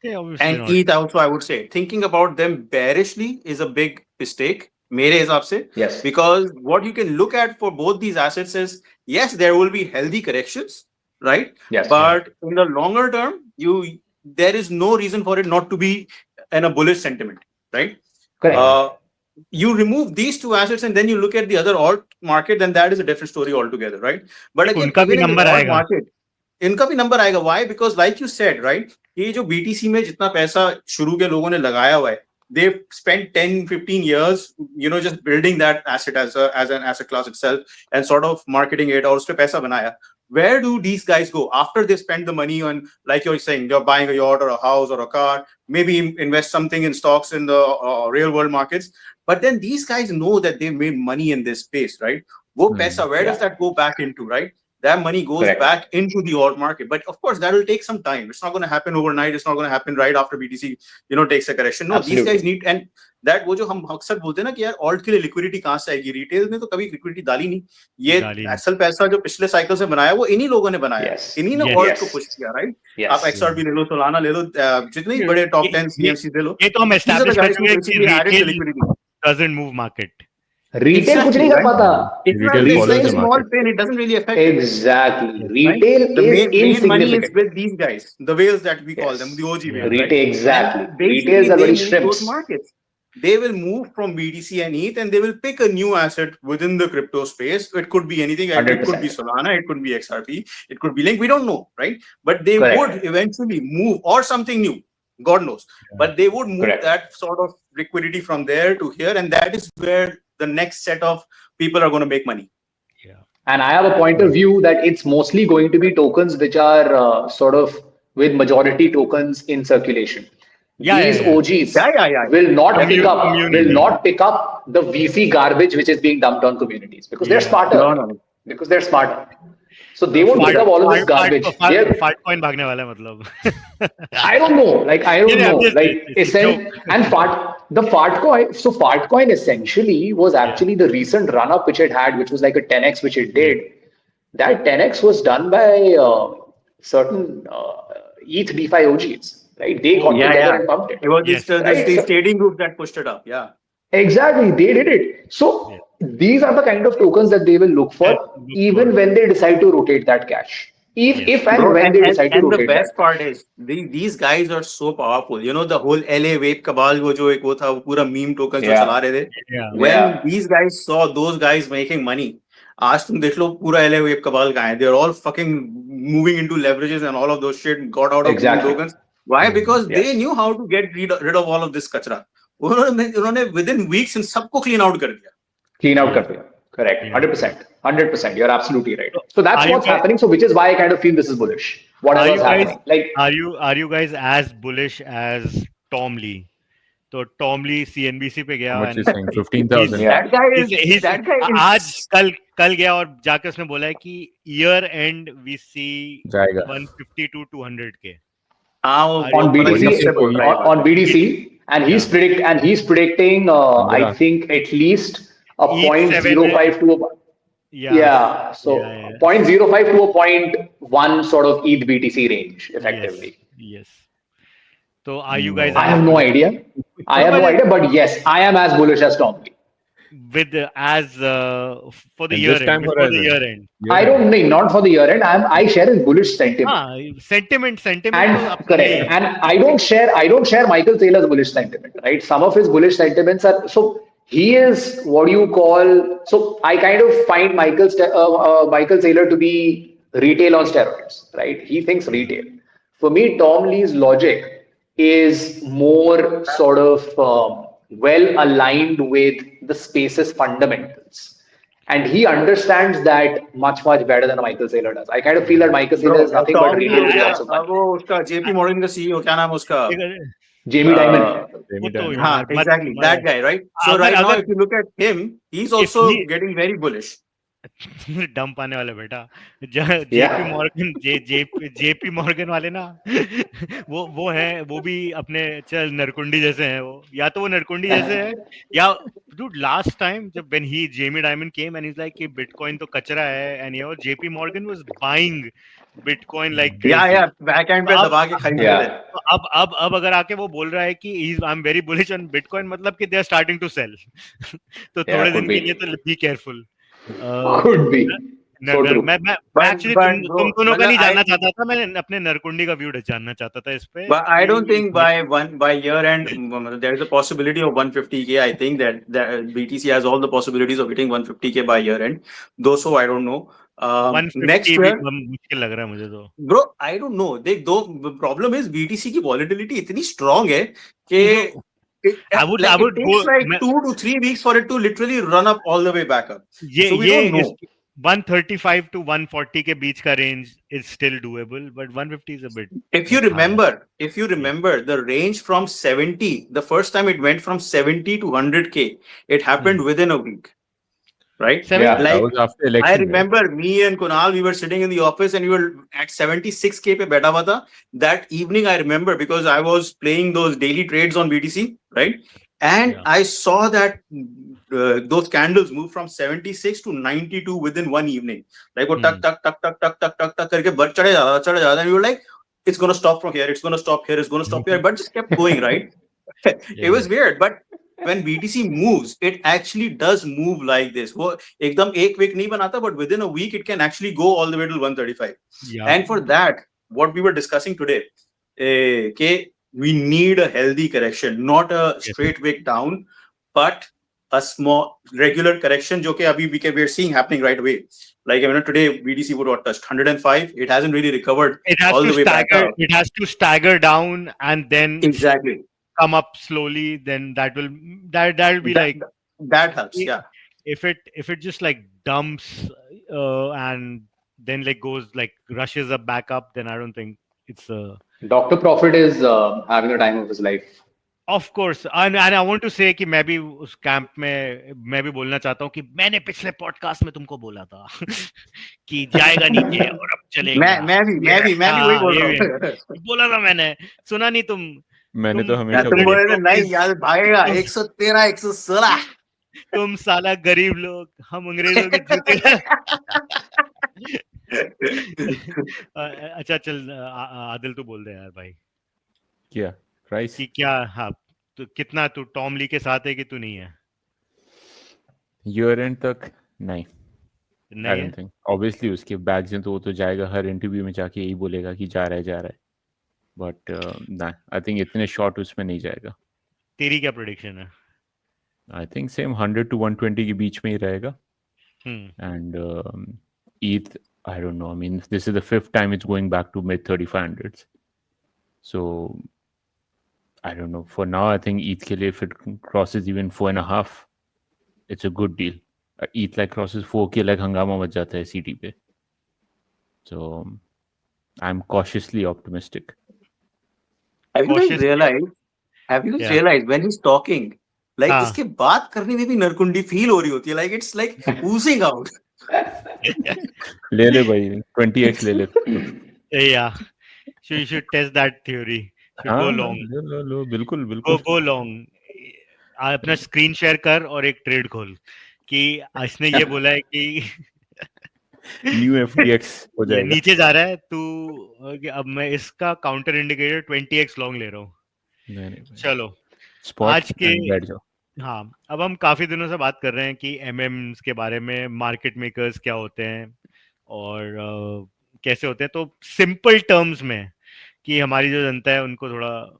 Speaker 4: and ETH also, I would say, thinking about them bearishly is a big mistake, mere hisab se.
Speaker 5: Yes.
Speaker 4: Because what you can look at for both these assets is, yes, there will be healthy corrections, right?
Speaker 5: Yes.
Speaker 4: But in the longer term, there is no reason for it not to be in a bullish sentiment, right?
Speaker 5: Correct.
Speaker 4: You remove these two assets and then you look at the other alt market, then that is a different story altogether, right? But again,
Speaker 3: उनका भी number आएगा.
Speaker 4: इनका भी number आएगा. Why? Because like you said, right, ये जो BTC में जितना पैसा शुरू के लोगों ने लगाया हुआ है, they've spent 10-15 years, just building that asset as an asset class itself and sort of marketing it, और उस पे पैसा बनाया. Where do these guys go after they spend the money on, like you're saying, you're buying a yacht or a house or a car, maybe invest something in stocks in the real world markets? But then these guys know that they've made money in this space, right? Wo paisa, where does that go back into, right? That money goes back into the alt market. But of course, that will take some time. It's not going to happen overnight. It's not going to happen right after BTC, takes a correction. No, Absolutely. These guys need, and that वो जो हम अक्सर बोलते हैं ना कि यार alt के लिए लिक्विडिटी कहाँ से आएगी, रिटेल में तो कभी लिक्विडिटी डाली नहीं, ये असल पैसा जो पिछले साइकिल से बनाया वो इन्हीं लोगों ने बनाया, इन्हीं ने ऑल्ट को पुश किया, राइट। आप XRP ले लो, सोलाना ले लो, जितने भी बड़े टॉप 10 CMC ले लो,
Speaker 3: ये तो हम एस्टैब्लिश कर चुके हैं कि retail doesn't move market.
Speaker 5: Retail कुछ नहीं कर पाता.
Speaker 2: Retail follows the
Speaker 4: small
Speaker 2: market.
Speaker 4: pain, it doesn't really affect.
Speaker 5: Exactly. Retail
Speaker 4: the
Speaker 5: is
Speaker 4: main money is
Speaker 5: insignificant.
Speaker 4: with these guys, the whales that we call them, the OG whales.
Speaker 5: Retail,
Speaker 4: right?
Speaker 5: exactly.
Speaker 4: And basically
Speaker 5: Retails are
Speaker 4: they
Speaker 5: very
Speaker 4: move
Speaker 5: shrimps.
Speaker 4: those markets. They will move from BTC and ETH and they will pick a new asset within the crypto space. It could be anything.
Speaker 5: 100%.
Speaker 4: It could be Solana, it could be XRP, it could be Link. We don't know, right? But they
Speaker 5: Correct.
Speaker 4: would eventually move or something new. God knows. But they would move
Speaker 5: Correct.
Speaker 4: that sort of liquidity from there to here, and that is where the next set of people are going to make money.
Speaker 3: Yeah.
Speaker 5: And I have a point of view that it's mostly going to be tokens which are sort of with majority tokens in circulation. These OGs will not pick up the VC garbage which is being dumped on communities because they're smarter. Because they're smarter. So they won't pick up all of this garbage.
Speaker 3: Fartcoin भागने वाला है मतलब.
Speaker 5: I don't know. Like Fartcoin. So Fartcoin essentially was actually the recent run-up which it had, which was like a 10x which it did. That 10x was done by certain ETH DeFi OGs. Right? They got together and pumped it.
Speaker 4: It was this trading group that pushed it up. Yeah.
Speaker 5: Exactly. They did it. So these are the kind of tokens that they will look for even when they decide to rotate that cash. If and when they decide to rotate.
Speaker 4: And the best part is these guys are so powerful. You know the whole LA Vape cabal wo jo ek wo tha, wo pura meme tokens jo chala rahe the. When these guys saw those guys making money, आज तुम देख लो पूरा LA Vape cabal कहाँ है? They're all fucking moving into leverages and all of those shit, got out of tokens. Why? Because they knew how to get rid of all of this kachra. उन्होंने within weeks इन सबको clean out कर दिया.
Speaker 5: Clean out कर दिया. Correct. 100%. You're absolutely right. So that's what's happening. So which is why I kind of feel this is bullish. Whatever's happening. Like,
Speaker 3: are you guys as bullish as Tom Lee? So Tom Lee CNBC पे गया.
Speaker 2: What you saying? 15,000.
Speaker 4: That guy is.
Speaker 3: आज कल गया और जाके उसने बोला है कि year end we see 150 to 200K.
Speaker 5: On BDC. And he's predicting I think at least a 0.05 to a 0.05 to a 0.1 sort of ETH BTC range effectively.
Speaker 3: Yes. So are you guys?
Speaker 5: I have no idea. But yes, I am as bullish as Tom Lee.
Speaker 3: For the year end.
Speaker 5: I don't know, not for the year end. I share his bullish sentiment.
Speaker 3: Sentiment.
Speaker 5: And correct. And I don't share Michael Saylor's bullish sentiment. Right. Some of his bullish sentiments are so. He is what you call. So I kind of find Michael Saylor to be retail on steroids. Right. He thinks retail. For me, Tom Lee's logic is more sort of well aligned with the space's fundamentals, and he understands that much better than Michael Saylor does. I kind of feel that Michael Saylor is nothing but retail.
Speaker 4: वो उसका JP Morgan का CEO क्या नाम उसका?
Speaker 5: Jamie Dimon.
Speaker 4: हाँ, exactly that guy, right? So right now, if you look at him, he's also getting very bullish.
Speaker 3: Dump आने वाले बेटा जेपी मॉर्गन वाले ना वो हैं, वो भी अपने चल नरकुंडी जैसे हैं, वो या तो वो नरकुंडी जैसे है या dude last time जब when Jamie Dimon came and he's like कि बिटकॉइन तो कचरा है and JP Morgan was buying bitcoin like
Speaker 4: back and पे दबा के खरीद रहे थे.
Speaker 3: अब अगर आके वो बोल रहा है कि I am very bullish on bitcoin, मतलब कि they are starting to sell. तो थोड़े दिन के लिए तो बी केयरफुल.
Speaker 5: Could be.
Speaker 3: मैं actually तुम दोनों का नहीं जानना चाहता था, मैं अपने नरकुंडी का व्यू जानना चाहता था इस पे.
Speaker 4: But I don't think by year end there is a possibility of 150K. I think that BTC has all the possibilities of hitting 150K by year end. Though so I don't know. Next year
Speaker 3: मुश्किल लग रहा है मुझे तो.
Speaker 4: Bro, I don't know. The problem is BTC की volatility इतनी strong है कि it takes like 2 to 3 weeks for it to literally run up all the way back up. So we don't know.
Speaker 3: 135 to 140 के बीच का range is still doable, but 150 is a bit.
Speaker 4: If you remember the range from 70, the first time it went from 70 to 100K, it happened within a week. Right?
Speaker 2: That was after election.
Speaker 4: I remember me and Kunal, we were sitting in the office and we were at 76K pe baitha hua tha. That evening I remember because I was playing those daily trades on BTC, right? And
Speaker 3: Yeah.
Speaker 4: I saw that those candles move from 76 to 92 within one evening. Like वो tuck tuck tuck tuck tuck tuck tuck tuck करके बढ़ चढ़े जा रहा, and you were like, it's gonna stop from here, it's gonna stop here, it's gonna stop here, but just kept going, right? It was weird, but when BTC moves, it actually does move like this. वो एकदम एक week नहीं बनाता, but within a week it can actually go all the way to 135.
Speaker 3: Yeah.
Speaker 4: And for that, what we were discussing today, okay, we need a healthy correction, not a straight wick down, but a small regular correction, जो कि अभी we're seeing happening right away. Like today BTC would have touched 105. It hasn't really recovered
Speaker 3: It has
Speaker 4: all
Speaker 3: to
Speaker 4: the way back
Speaker 3: stagger.
Speaker 4: up.
Speaker 3: It has to stagger down and then
Speaker 4: Exactly.
Speaker 3: come up slowly. Then that will be like,
Speaker 4: That helps. Yeah.
Speaker 3: if it just like dumps and then like goes like rushes up back up, then I don't think it's
Speaker 5: Dr. Profit is having the time of his life.
Speaker 3: Of course, and I want to say कि मैं भी उस camp में मैं भी बोलना चाहता हूँ कि मैंने पिछले पॉडकास्ट में तुमको बोला था कि जाएगा नीचे और अब चलेगा।
Speaker 4: मैं भी वही बोल रहा हूँ।
Speaker 3: बोला था मैंने, सुना नहीं तुम?
Speaker 2: मैंने तो हमेशा
Speaker 4: तुम बोले थे
Speaker 2: बोला
Speaker 4: नहीं यार भागेगा 113 116।
Speaker 3: तुम साला गरीब लोग, हम अंग्रेजों के जूते। अच्छा चल आदिल तू बोल दे यार भाई,
Speaker 2: क्या प्राइस
Speaker 3: कि क्या, हाँ तो कितना तू टॉम ली के साथ है कि तू नहीं है?
Speaker 2: ईयर एंड तक नहीं, आई
Speaker 3: नहीं है?
Speaker 2: Don't think. ऑब्वियसली उसके बैग्स हैं तो वो तो जाएगा, हर इंटरव्यू में जाके यही बोलेगा कि जा रहा है, बट ना, आई थिंक इतने शॉर्ट उसमें नहीं जाएगा।
Speaker 3: तेरी क्या प्रेडिक्शन है?
Speaker 2: आई थिंक सेम 100 to 120 के बीच में ही रहेगा। And ETH, I don't know, I mean this is the 5th time it's going back to mid 3500s, so I don't know, for now I think ETH के लिए if it crosses even 4.5 it's a good deal. ETH like crosses 4 के like हंगामा much जाता है CT पे, so I'm cautiously optimistic.
Speaker 4: Have you guys realized when he's talking, like
Speaker 3: हाँ.
Speaker 4: इसके बात करने में भी नरकुंडी फील हो रही होती है, like it's like oozing out.
Speaker 2: ले ले भाई 20x ले ले।
Speaker 3: Yeah, so you should test that theory. Should go long.
Speaker 2: लो बिल्कुल
Speaker 3: Go long. अपना स्क्रीन शेयर कर और एक ट्रेड खोल कि इसने ये बोला है कि
Speaker 2: न्यू FTX हो जाएगा,
Speaker 3: नीचे जा रहा है तू, अब मैं इसका काउंटर इंडिकेटर 20x लॉन्ग ले रहा हूँ।
Speaker 2: नहीं
Speaker 3: चलो
Speaker 2: स्पॉट
Speaker 3: आज के
Speaker 2: बैठ जाओ।
Speaker 3: हाँ, अब हम काफी दिनों से बात कर रहे हैं कि MMs के बारे में, मार्केट मेकर्स क्या होते हैं और कैसे होते हैं। तो सिंपल टर्म्स में कि हमारी जो जनता है उनको थोड़ा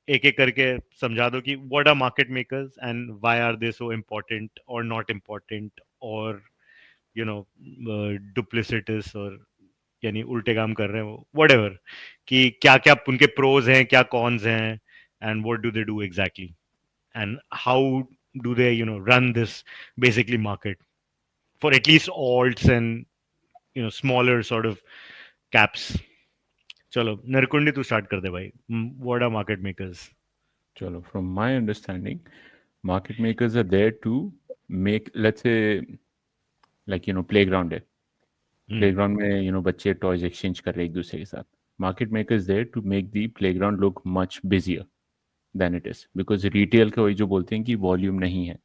Speaker 3: एक एक करके समझा दो कि what are market makers and why are they so important और नॉट इम्पोर्टेंट, और यू नो डुप्लिसिटस, और यानी उल्टे काम कर रहे हैं वो, व्हाटएवर, कि क्या क्या उनके प्रोज हैं, क्या कॉन्स हैं, and what do they do exactly, and how do they run this basically market for at least alts and smaller sort of caps. चलो नरकुंडी तू स्टार्ट कर दे भाई, what are market makers?
Speaker 2: चलो, from my understanding market makers are there to make, let's say like playground है, playground में बच्चे toys exchange कर रहे हैं एक दूसरे के साथ। market makers there to make the playground look much busier than it is, because retail का वही जो बोलते हैं कि वॉल्यूम नहीं है,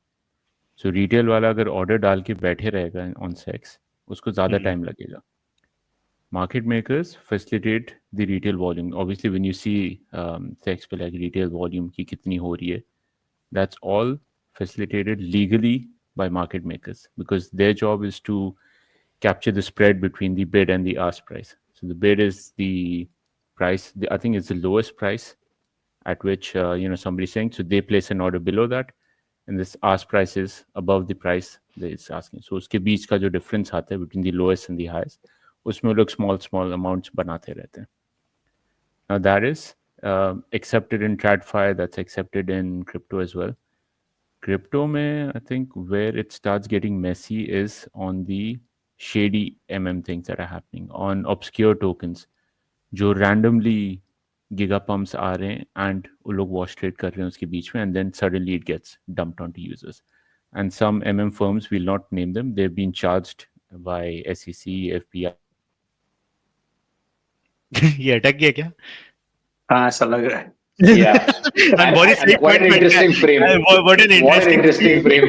Speaker 2: so retail वाला अगर ऑर्डर डाल के बैठे रहेगा on sex, उसको ज़्यादा टाइम लगेगा। market makers facilitate the retail volume. Obviously when you see sex पे like retail volume की कितनी हो रही है, that's all facilitated legally by market makers, because their job is to capture the spread between the bid and the ask price. So the bid is the price, I think it's the lowest price at which somebody's saying, so they place an order below that, and this ask price is above the price that it's asking. So उसके बीच का जो difference आता है between the lowest and the highest, उसमें लोग small amounts बनाते रहते हैं। Now that is accepted in TradFi, that's accepted in crypto as well. Crypto में I think where it starts getting messy is on the shady things that are happening on obscure tokens, जो randomly giga pumps आ रहे हैं and वो लोग wash trade कर रहे हैं उसके बीच में, and then suddenly it gets dumped onto users. And some firms, will not name them, they've been charged by SEC, FBI.
Speaker 3: ये अटक गया क्या?
Speaker 4: हाँ ऐसा लग रहा है।
Speaker 5: Yeah.
Speaker 3: And बहुत ही सही
Speaker 5: What an
Speaker 3: point
Speaker 5: interesting frame.
Speaker 3: What an
Speaker 5: interesting frame.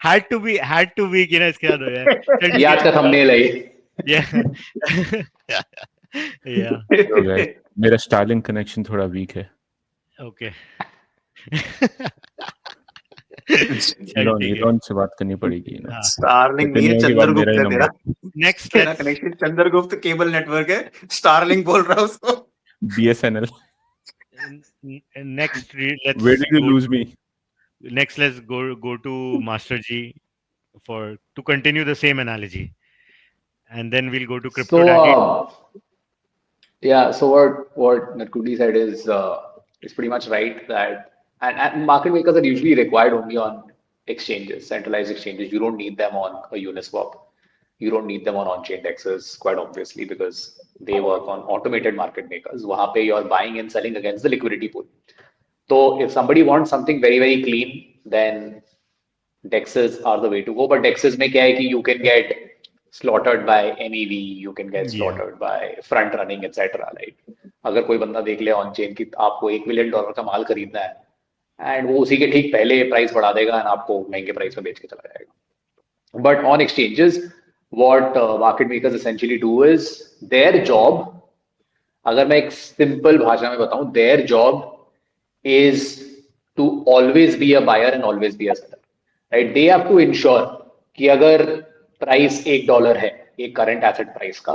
Speaker 3: had to be कि ना इसके बाद हो जाए. चल ठीक
Speaker 5: ये आज
Speaker 3: है.
Speaker 5: का thumbnail है ये.
Speaker 3: Yeah. Yeah.
Speaker 2: So guys, मेरा Starlink connection थोड़ा weak है.
Speaker 3: Okay.
Speaker 2: Elon से बात करनी पड़ेगी ना.
Speaker 4: स्टारलिंक नहीं है,
Speaker 2: इतने के बाद
Speaker 4: चंद्रगुप्त
Speaker 2: मेरा ही
Speaker 4: है तेरा.
Speaker 3: Next,
Speaker 4: तेरा कनेक्शन चंद्रगुप्त केबल नेटवर्क है, स्टारलिंक बोल रहा है उसको.
Speaker 2: BSNL.
Speaker 3: next, let's
Speaker 2: Where did you
Speaker 3: go
Speaker 2: lose
Speaker 3: to-
Speaker 2: me?
Speaker 3: Next, let's go to Master G to continue the same analogy, and then we'll go to Crypto Daddy.
Speaker 5: So what Narkudi said is pretty much right, that and market makers are usually required only on exchanges, centralized exchanges. You don't need them on a Uniswap. You don't need them on on-chain dexes, quite obviously, because they work on automated market makers. वहाँ पे you're buying and selling against the liquidity pool. So if somebody wants something very, very clean, then dexes are the way to go. But dexes में क्या है कि you can get slaughtered by MEV, you can get slaughtered by front running, etc. Right? अगर कोई बंदा देख ले on chain कि आपको $1 million का माल खरीदना है, एंड वो उसी के ठीक पहले प्राइस बढ़ा देगा और आपको महंगे प्राइस में बेच के चला जाएगा. But on exchanges what market makers essentially do is their job, अगर मैं एक सिंपल भाषा में बताऊं, their job is to always be a buyer and always be a seller, right? They have to ensure कि अगर प्राइस $1 है एक करंट एसेट प्राइस का,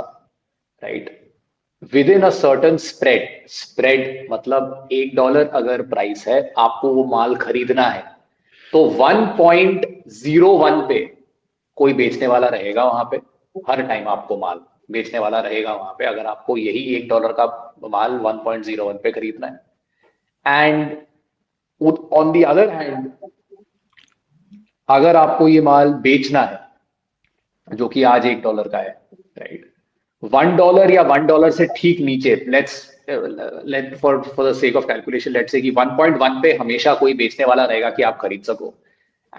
Speaker 5: right, within a certain spread मतलब $1 अगर प्राइस है, आपको वो माल खरीदना है तो 1.01 पे कोई बेचने वाला रहेगा वहां पे. हर टाइम आपको माल बेचने वाला रहेगा वहां पे, अगर आपको यही $1 का माल 1.01 पे खरीदना है. And on the other hand, अगर आपको ये माल बेचना है जो कि आज $1 का है, राइट, $1 या $1 से ठीक नीचे, let for the sake of calculation let's say कि 1.1 पे हमेशा कोई बेचने वाला रहेगा कि आप खरीद सको,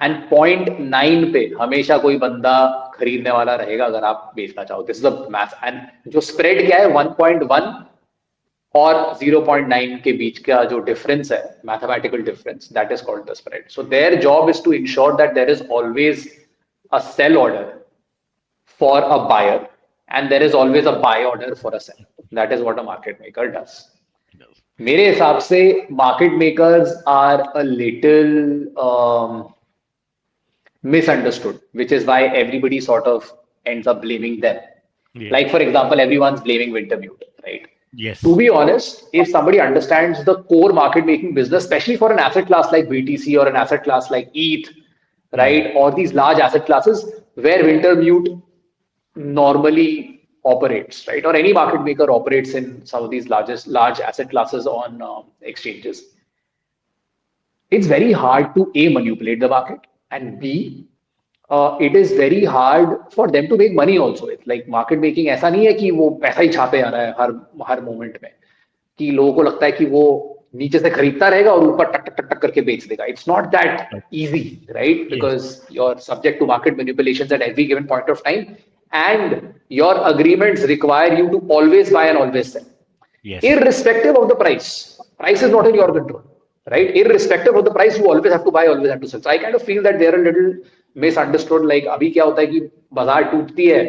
Speaker 5: एंड 0.9 पे हमेशा कोई बंदा खरीदने वाला रहेगा अगर आप बेचना चाहो. This is the math. And जो स्प्रेड क्या है, 1.1 और 0.9 के बीच का जो डिफरेंस है, mathematical difference, that is called the spread. So their job is to ensure that there is always a sell order for a buyer and there is always a buy order for a seller. That is what a market maker does. मेरे हिसाब से market makers are a little misunderstood, which is why everybody sort of ends up blaming them.
Speaker 3: Yeah.
Speaker 5: Like for example, everyone's blaming Wintermute, right?
Speaker 3: Yes.
Speaker 5: To be honest, if somebody understands the core market making business, especially for an asset class like BTC or an asset class like ETH, right, or these large asset classes where Wintermute normally operates, right, or any market maker operates in some of these large asset classes on exchanges, it's very hard to A, manipulate the market, and B, it is very hard for them to make money also. It's like market making ऐसा नहीं है कि वो पैसा ही छापे आ रहा है हर moment में, कि लोगों को लगता है कि वो नीचे से खरीदता रहेगा और ऊपर टक टक टक टक करके बेच देगा. It's not that easy, right? Because you're subject to market manipulations at every given point of time, and your agreements require you to always buy and always sell.
Speaker 3: Yes.
Speaker 5: Irrespective of the price. Price is not in your control, right? Irrespective of the price, you always have to buy, always have to sell. So I kind of feel that they're a little misunderstood. Like अभी क्या होता है कि बाजार टूटती है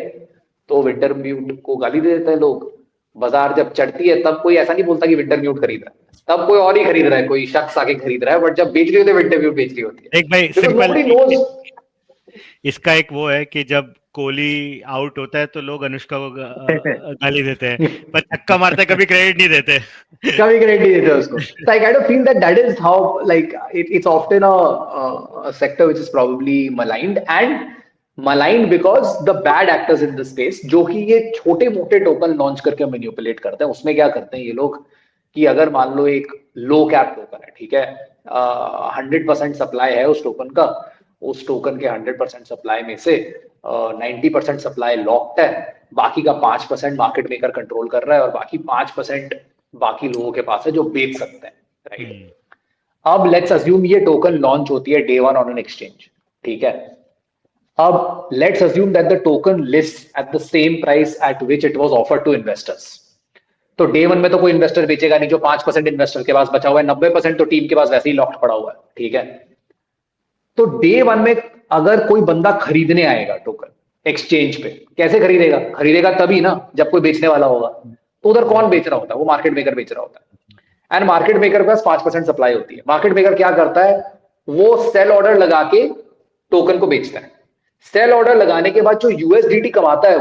Speaker 5: तो Wintermute को गाली दे देते हैं लोग. बाजार जब चढ़ती है तब कोई ऐसा नहीं बोलता कि Wintermute खरीद रहा है, तब कोई और ही खरीद रहा है, कोई शख्स आके खरीद रहा है. बट जब बेच रही होती है Wintermute बेच रही होती है.
Speaker 3: एक भाई सिंपल इसका एक वो है कि जब कोहली आउट होता है तो लोग अनुष्का को गाली देते हैं, पर छक्का मारता है कभी क्रेडिट नहीं देते.
Speaker 5: कभी क्रेडिट नहीं देते उसको. So I kind of feel that is how, like, it's often a sector which is probably maligned because the bad actors in the space, जो कि ये छोटे मोटे टोकन लॉन्च करके मैनिपुलेट करते हैं, उसमें क्या करते हैं ये लोग कि अगर मान लो एक लो कैप टोकन है, ठीक है, 100% सप्लाई है उस टोकन का, उस टोकन के 100% सप्लाई में से 90% सप्लाई लॉक्ड है, बाकी का 5% मार्केट मेकर कंट्रोल कर रहा है और बाकी 5% बाकी लोगों के पास है जो बेच सकते हैं, राइट. अब लेट्स अज्यूम ये टोकन लॉन्च होती है डे 1 ऑन एन एक्सचेंज, ठीक है. अब let's assume that the token list at the same price at which it was offered to investors. तो डे वन में तो कोई इन्वेस्टर बेचेगा नहीं, जो 5% इन्वेस्टर के पास बचा हुआ है, 90% तो टीम के पास वैसे ही लॉक्ड पड़ा हुआ है, ठीक है। तो डे वन में अगर कोई बंदा खरीदने आएगा टोकन एक्सचेंज पे, कैसे खरीदेगा? खरीदेगा तभी ना जब कोई बेचने वाला होगा। तो उधर कौन बेच रहा होता है? वो मार्केट मेकर बेच रहा होता है। एंड मार्केट मेकर के पास 5% सप्लाई होती है। मार्केट मेकर क्या करता है? वो सेल ऑर्डर लगा के टोकन को बेचता है। सेल ऑर्डर लगाने के बाद जो यूएसडीटी कमाता है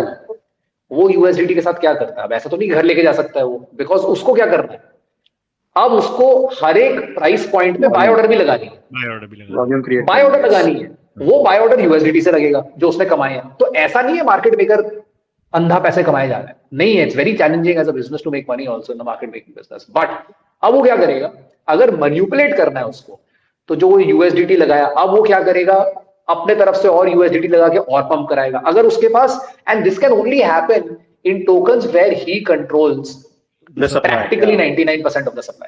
Speaker 5: वो यूएसडीटी के साथ क्या करता है? अब ऐसा तो नहीं घर लेके जा सकता है वो, बिकॉज उसको क्या करना है, अब उसको हर एक प्राइस पॉइंट पे बाय ऑर्डर भी लगानी है, बाय ऑर्डर लगानी है। वो बाय ऑर्डर यूएसडीटी से लगेगा जो उसने कमाए हैं। तो ऐसा नहीं है मार्केट मेकर अंधा पैसे कमाए जा रहा है, नहीं है। It's very challenging as a business to make money also in the market making business. But अब वो क्या करेगा? अगर मैनिपुलेट करना है उसको, तो जो वो यूएसडीटी लगाया, अब वो क्या करेगा? अपने तरफ से और यूएसडीटी लगा के और पंप कराएगा। अगर उसके पास, and this can only happen in tokens where he controls practically 99% of the supply.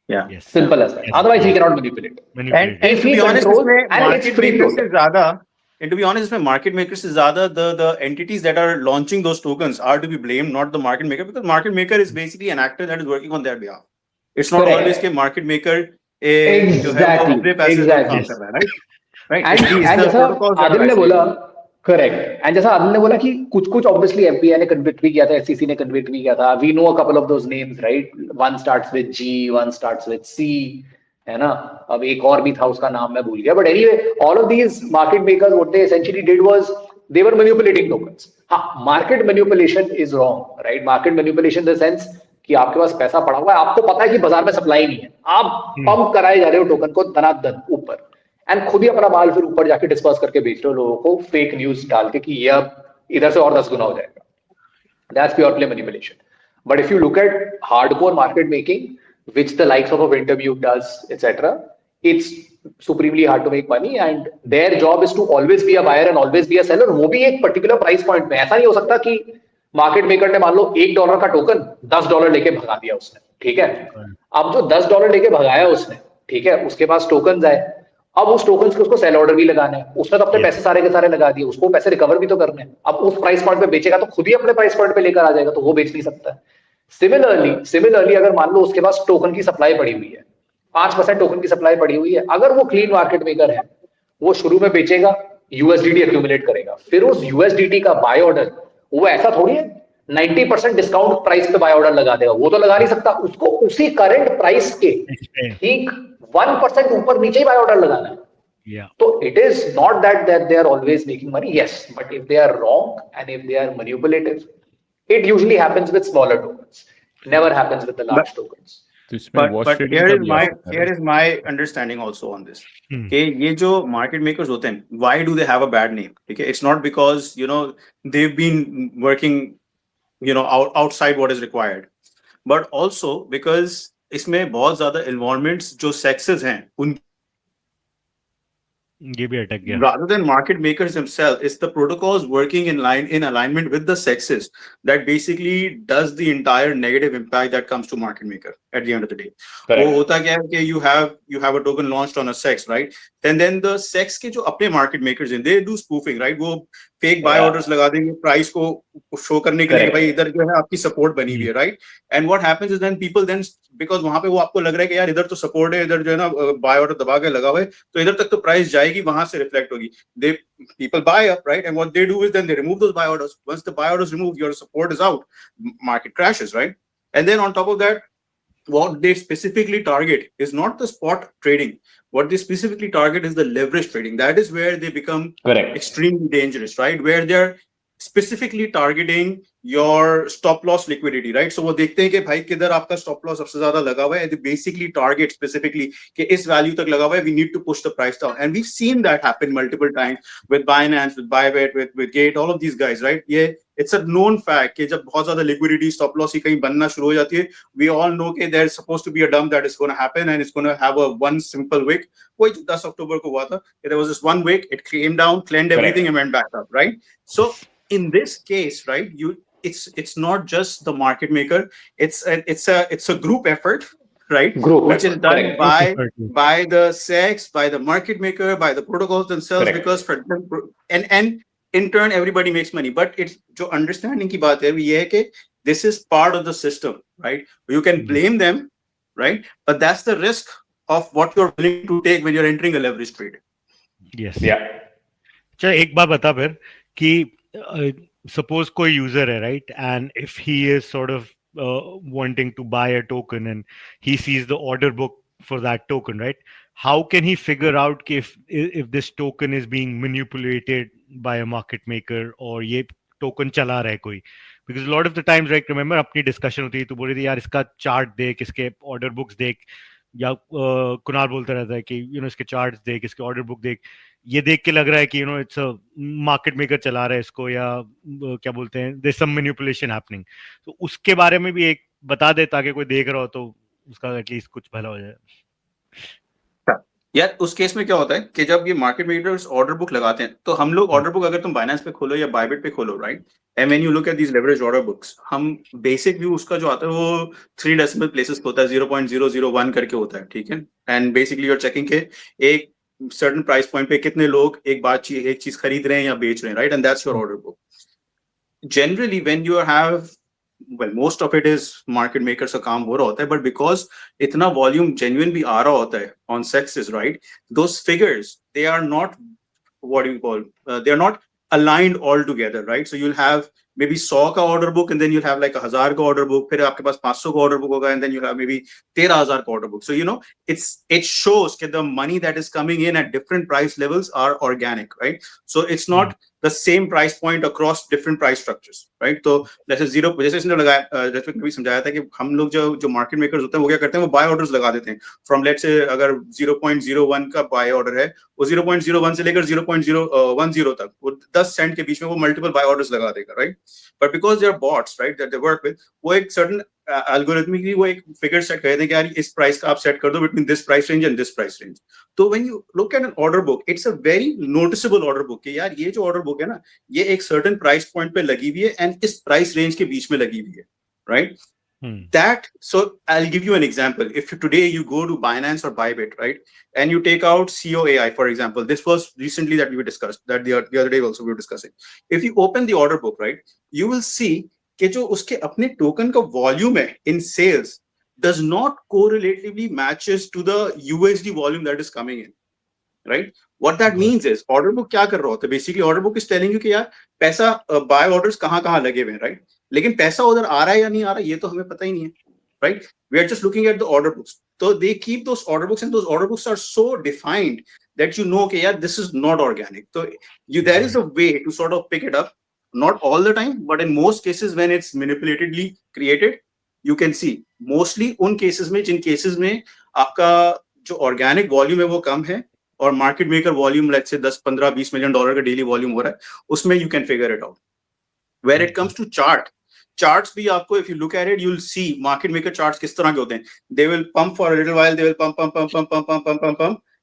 Speaker 4: Yeah.
Speaker 3: Yes.
Speaker 5: Simple as that. Otherwise, he cannot manipulate.
Speaker 4: And
Speaker 5: If
Speaker 4: to
Speaker 5: he
Speaker 4: be honest,
Speaker 5: controls,
Speaker 4: इसमें
Speaker 5: and it's
Speaker 4: market
Speaker 5: free
Speaker 4: makers
Speaker 5: float.
Speaker 4: से ज़्यादा, and to be honest, इसमें market makers से ज़्यादा the entities that are launching those tokens are to be blamed, not the market maker, because market maker is basically an actor that is working on their behalf. It's not
Speaker 5: Correct.
Speaker 4: always के market maker जो है वो अपने पैसे से काम कर रहा है, right? Right.
Speaker 5: And जैसा आदिल ने बोला, करेक्ट, एंड जैसा आदिल ने बोला कि कुछ कुछ ऑब्वियसली एफबीआई ने कन्विक्ट भी किया था, एससीसी ने कन्विक्ट भी किया था। We know a couple of those names, right? One starts with G, one starts with C, है ना? अब एक और भी था, उसका नाम मैं भूल गया। But anyway, all of these market makers, what they essentially did was they were manipulating tokens. हाँ, market manipulation is wrong, right? Market manipulation in the sense कि आपके पास पैसा पड़ा हुआ है, आपको पता है कि बाजार में सप्लाई नहीं है, आप पंप कराए जा रहे हो टोकन को धनाधन ऊपर, एंड खुद ही अपना माल फिर ऊपर जाके डिस्पर्स करके बेच रहे हो लोगों को फेक न्यूज डाल के कि ये अब इधर से और 10 गुना हो जाएगा। That's pure play manipulation. But if you look eight hardcore market making which the likes of Wintermute does, etc., it's supremely hard to make money, and their job is to always be a buyer and always be a seller, वो भी एक particular price point में। ऐसा नहीं हो सकता कि market maker ने मान लो $1 का टोकन $10 लेके भगा दिया उसने, ठीक है? अब जो $10 लेके भगाया उसने, ठीक है, उसके पास टोकन आए, अब उस टोकन के उसको सेल ऑर्डर भी लगाना है, उसने तो अपने पैसे सारे के सारे लगा दिए, उसको पैसे रिकवर भी तो करने हैं। अब उस प्राइस पॉइंट पे बेचेगा तो खुद ही अपने प्राइस पॉइंट पे लेकर आ जाएगा, तो वो बेच नहीं सकता है। सिमिलरली अगर मान लो उसके पास टोकन की सप्लाई पड़ी हुई है, 5% टोकन की सप्लाई पड़ी हुई है, अगर वो क्लीन मार्केट मेकर है, वो शुरू में बेचेगा, यूएसडीटी एक्यूमुलेट करेगा, फिर उस यूएसडीटी का बाय ऑर्डर, वो ऐसा थोड़ी है 90% डिस्काउंट प्राइस पे बाय ऑर्डर लगा देगा, वो तो लगा नहीं सकता, उसको उसी करंट प्राइस के ठीक 1% ऊपर नीचे ही बाय ऑर्डर लगाना है। So it is not that they are always making money, yes, but if they are wrong and if they are manipulative, it usually happens with smaller tokens, never happens with the large tokens.
Speaker 4: But here is my understanding also on this. Okay, ये जो market makers होते हैं, why do they have a bad name? Okay, it's not because they've been working outside what is required, but also because इसमें बहुत ज्यादा involvements जो sexes हैं उन
Speaker 3: ये भी अटक गया।
Speaker 4: Rather than market makers themselves, it's the protocols working in alignment with the sexes that basically does the entire negative impact that comes to market maker at the end of the day. वो होता क्या है कि you have a token launched on a sex, right? Then the sex के जो अपने market makers हैं, they do spoofing, right? वो fake buy orders लगा देंगे प्राइस को शो करने के लिए, भाई इधर जो है आपकी सपोर्ट बनी हुई है, right? And what happens is then people then, because वहां पे वो आपको लग रहा है कि यार इधर तो सपोर्ट है, इधर जो है ना बाय ऑर्डर दबा के लगा हुआ है, तो इधर तक तो प्राइस जाएगी, वहां से रिफ्लेक्ट होगी। People buy up, right? And what they do is then they remove those buy orders. Once the buy orders removed, your support is out, market crashes, right? And then on top of that, what they specifically target is not the spot trading. What they specifically target is the leverage trading. That is where they become extremely dangerous, right? Where they're specifically targeting your stop loss liquidity, right? So वो देखते हैं कि भाई किधर आपका stop loss सबसे ज्यादा लगा हुआ है, they basically target specifically कि इस value तक लगा हुआ है, we need to push the price down, and we've seen that happen multiple times with Binance, with Bybit, with Gate, all of these guys, right? ये it's a known fact कि जब बहुत ज्यादा liquidity stop loss ही कहीं बनना शुरू हो जाती है, we all know कि there's supposed to be a dump that is going to happen and it's going to have a one simple wick. वही 10 अक्टूबर को हुआ था, there was this one wick, it came down, cleansed everything and went back up, right? So in this case, right, it's not just the market maker, it's a group effort, right? Which is done by the SEX, by the market maker, by the protocols themselves, because for them, and in turn everybody makes money. But it's जो understanding की बात है ये है कि this is part of the system. right? You can blame them, right? But that's the risk of what you're willing to take when you're entering a leverage trade.
Speaker 3: Yes.
Speaker 6: Yeah.
Speaker 3: चल एक बात बता फिर कि suppose कोई user है, right, and if he is sort of wanting to buy a token and he sees the order book for that token, right, how can he figure out if this token is being manipulated by a market maker or ये token चला रहा है कोई? Because a lot of the times, right, remember अपनी discussion होती है, तू बोल रही थी यार इसका chart देख, इसके order books देख, या कुणाल बोलता रहता है कि इसके चार्ट्स देख, इसके ऑर्डर बुक देख, ये देख के लग रहा है कि इट्स अ मार्केट मेकर चला रहा है इसको, या क्या बोलते हैं, देयर सम मैनिपुलेशन हैपनिंग. तो उसके बारे में भी एक बता दे ताकि कोई देख रहा हो तो उसका एटलीस्ट कुछ भला हो जाए.
Speaker 4: यार उस केस में क्या होता है कि जब ये मार्केट मेकर्स ऑर्डर बुक लगाते हैं, तो हम लोग ऑर्डर बुक अगर तुम बाइनेंस पे खोलो या बायबिट पे खोलो, right, and when you look at these leverage order books, हम बेसिक व्यू उसका जो आता है वो 3 डेसिमल प्लेसेस होता है, 0.001 करके होता है, ठीक है. एंड बेसिकली यूर चेकिंग के एक सर्टेन प्राइस पॉइंट पे कितने लोग एक चीज खरीद रहे हैं या बेच रहे हैं, right, and that's your order book. Generally when you have, well, most of it is market makers का काम हो रहा होता है, but because इतना volume genuine भी आ रहा होता है on sexes, right, those figures, they are not, what do you call, they are not aligned all together, right? So you'll have maybe 100 का order book and then you'll have like 1000 का order book, फिर आपके पास 500 का order book होगा and then you'll have maybe 13000 का order book. So it shows that the money that is coming in at different price levels are organic, right? So it's not the same price point across different price structures, right? तो जैसे जैसे इसने लगाया, जैसे कभी समझाया था कि हम लोग जो मार्केट मेकर्स होते हैं वो क्या करते हैं, वो बाय ऑर्डर्स लगा देते हैं फ्रॉम, लेट्स से अगर 0.01 का बाय ऑर्डर है, वो 0.01 से लेकर 0.010 तक वो 10 सेंट के बीच में वो मल्टीपल बाय ऑर्डर्स लगा देगा, right. But because they are bots, right, that they work with, वो एक सर्टेन एल्गोरिथमिकली वो एक फिगर सेट कर देते हैं कि यार इस प्राइस का आप सेट कर दो between this price range and this price range. तो when you look at an order book, it's a very noticeable order book कि यार ये जो ऑर्डर बुक है ना, ये एक सर्टेन प्राइस पॉइंट पे लगी हुई है एंड इस प्राइस रेंज के बीच में लगी हुई है, right. That, so I'll give you an example. If today you go to Binance or Bybit, right, and you take out COAI, for example, this was recently that we discussed, that the other day also we were discussing. If you open the order book, right, you will see कि जो उसके अपने token का volume है in sales does not correlatively matches to the USD volume that is coming in, right? What that means is order book क्या कर रहा होता है, basically order book is telling you कि यार पैसा buy orders कहाँ लगे हुए हैं, right? लेकिन पैसा उधर आ रहा है या नहीं आ रहा है ये तो हमें पता ही नहीं है, right? We are just looking at the order books. So they keep those order books and those order books are so defined that you know कि यार this is not organic. So there is a way to sort of pick it up. Not all the time, but in most cases when it's manipulatedly created, you can see mostly उन cases में जिन cases में आपका जो organic volume है वो कम है और market maker volume let's say 10, 15, $20 million का daily volume हो रहा है, उसमें you can figure it out. Where it comes to charts भी आपको, if you look at it, you'll see market maker charts किस तरह के होते हैं. They will pump for a little while, they will pump,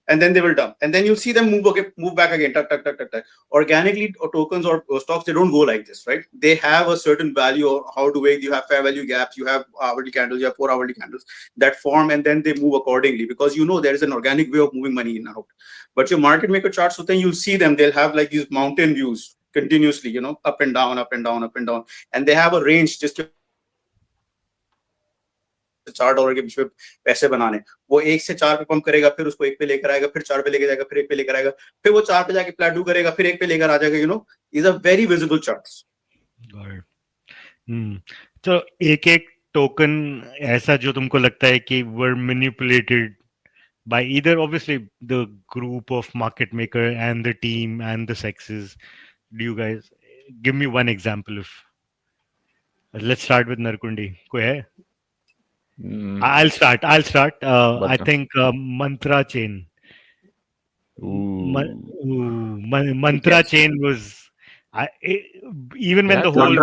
Speaker 4: and then they will dump, and then you'll see them move back again, tuck. Organically, or tokens or stocks, they don't go like this, right? They have a certain value or how to wait. You have fair value gaps, you have hourly candles, you have 4 hourly candles that form, and then they move accordingly because there is an organic way of moving money in and out. But your market maker charts, so then you'll see them, they'll have like these mountain views continuously, up and down, and they have a range. Just $4 के बीच में पैसे बनाने, वो 1 से 4 पे pump करेगा, फिर उसको 1 पे लेकर आएगा, फिर 4 पे लेके जाएगा, फिर 1 पे लेकर आएगा, फिर वो 4 पे जाके प्लेटू करेगा, फिर 1 पे लेकर आ जाएगा. These are very visible charts.
Speaker 3: तो एक टोकन ऐसा जो तुमको लगता है कि were manipulated by either obviously the group of market maker and the team and the sexes. Do you guys give me one example of? Let's start with Narkundi. कोई है? I'll start. I think Mantra chain. Mantra chain was even when the whole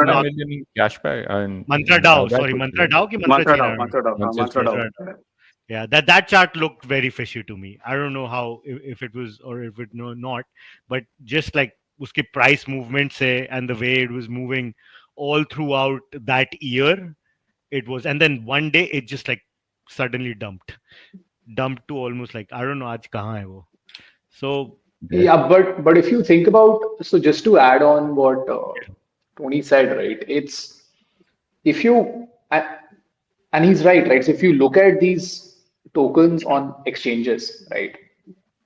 Speaker 2: cash back and
Speaker 3: Mantra DAO. Sorry, Mantra DAO.
Speaker 4: Mantra DAO.
Speaker 3: Yeah, that chart looked very fishy to me. I don't know how, if it was or if it not, but just like uske price movement se and the way it was moving all throughout that year, it was, and then one day it just like suddenly dumped to almost like, I don't know aaj kahan hai wo. So
Speaker 5: yeah, but if you think about, so just to add on what Tony said, right, it's if you And he's right? So if you look at these tokens on exchanges, right,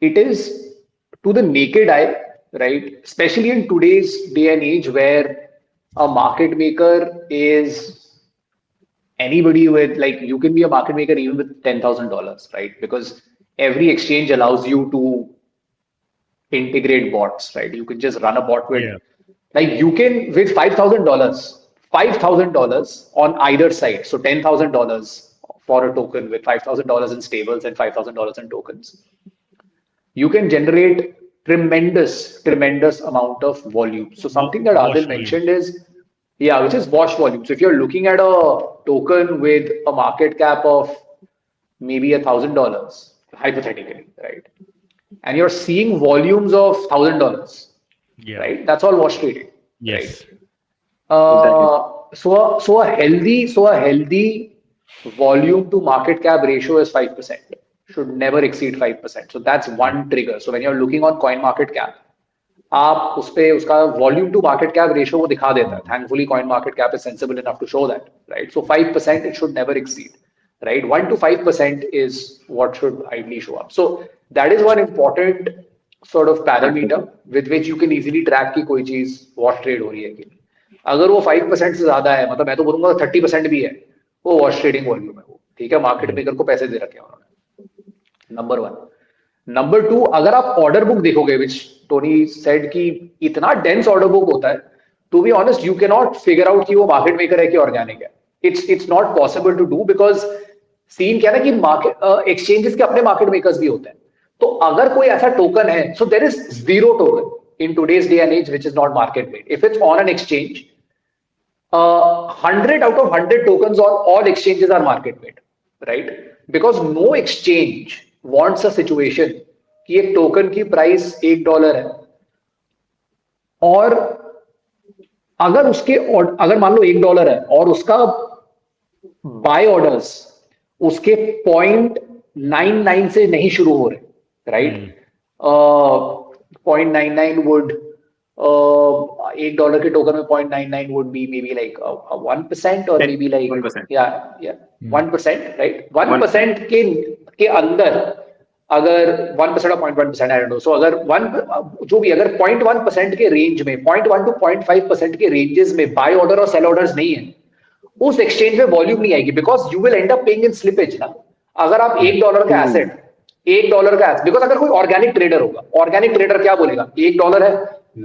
Speaker 5: it is to the naked eye, right, especially in today's day and age where a market maker is anybody with, like, you can be a market maker even with $10,000, right? Because every exchange allows you to integrate bots, right? You can just run a bot with,
Speaker 3: Yeah.
Speaker 5: like, you can with $5,000 on either side. So $10,000 for a token with $5,000 in stables and $5,000 in tokens. You can generate tremendous amount of volume. So something that
Speaker 3: Wash
Speaker 5: Adil
Speaker 3: volume.
Speaker 5: mentioned is, yeah, which is wash volume. So if you're looking at a token with a market cap of maybe $1,000, hypothetically, right? And you're seeing volumes of $1,000,
Speaker 3: Yeah.
Speaker 5: right? That's all wash trading,
Speaker 3: Yes.
Speaker 5: right? So a healthy volume to market cap ratio is 5%. Should never exceed 5%. So that's one trigger. So when you're looking on coin market cap, आप उस पे उसका volume to market cap ratio वो दिखा देता है. Thankfully, coin market cap is sensible enough to show that, right? So 5% it should never exceed, right? 1 to 5% is what should ideally show up. So that is one important sort of parameter with which you can easily track कि कोई चीज wash trade हो रही है कि नहीं. अगर वो 5% से ज्यादा है, मतलब मैं तो बोलूंगा 30% भी है, वो wash trading volume है वो, ठीक है? मार्केट मेकर को पैसे दे रखे हैं उन्होंने. नंबर 1. नंबर 2, अगर आप ऑर्डर बुक देखोगे, विच टोनी सेड कि इतना डेंस ऑर्डर बुक होता है, to be honest you can not figure out कि वो मार्केट मेकर है कि ऑर्गेनिक है. It's not possible to do, because scene क्या है ना कि मार्केट एक्सचेंजेस के अपने मार्केट मेकर्स भी होते हैं. तो अगर कोई ऐसा टोकन है, so there is zero token in today's day and age which is not market made. If it's on an exchange, 100 out of 100 tokens on all exchanges are market made, right? Because no exchange wants a situation कि एक token की price $1 है और अगर मान लो $1 है और उसका बाय ऑर्डर्स उसके 0.99 से नहीं शुरू हो रहे, राइट? 0.99 वुड $1 के टोकन में 0.99 would be maybe like 1% or maybe like
Speaker 4: 1%.
Speaker 5: yeah 1%, right? 1% के अंदर अगर 1% or 0.1%, I don't know. So अगर जो भी अगर 0.1% के रेंज में 0.1 to 0.5% के रेंजेस में बाय ऑर्डर और सेल ऑर्डर्स नहीं है, उस एक्सचेंज में वॉल्यूम नहीं आएगी, because you will and up paying in slippage ना. अगर आप $1 का एसेट बिकॉज अगर कोई ऑर्गेनिक ट्रेडर होगा, ऑर्गेनिक ट्रेडर क्या बोलेगा, $1 है,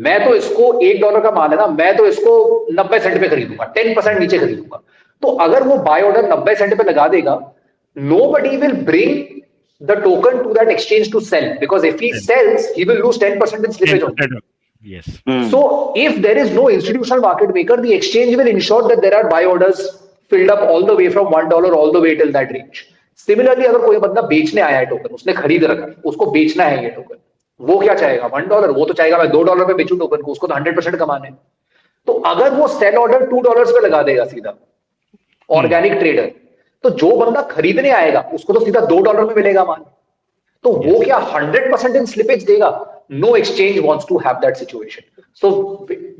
Speaker 5: मैं तो इसको $1 का माल है ना, मैं तो इसको 90 सेंट पे खरीदूंगा, 10% नीचे खरीदूंगा. तो अगर वो बाय ऑर्डर 90 सेंट पे लगा देगा, nobody will bring the token to that exchange to sell, because if he sells, he will lose 10% in slippage only.
Speaker 3: Yes.
Speaker 5: So if there is no institutional market maker, the exchange will ensure that there are buy orders filled up all the way from $1 all the way till that range. Similarly, अगर कोई बंदा बेचने आया है token, उसने खरीद रखा है, उसको बेचना है ये टोकन, वो क्या चाहेगा? $1. वो तो चाहेगा मैं $2 पे बेचूं टोकन को, उसको तो 100% कमाना है. तो अगर वो सेल ऑर्डर $2 पे लगा देगा सीधा ऑर्गेनिक ट्रेडर, तो जो बंदा खरीदने आएगा उसको तो सीधा $2 में मिलेगा माल. तो वो क्या 100% इन स्लिपेज देगा? No exchange wants to have that situation. So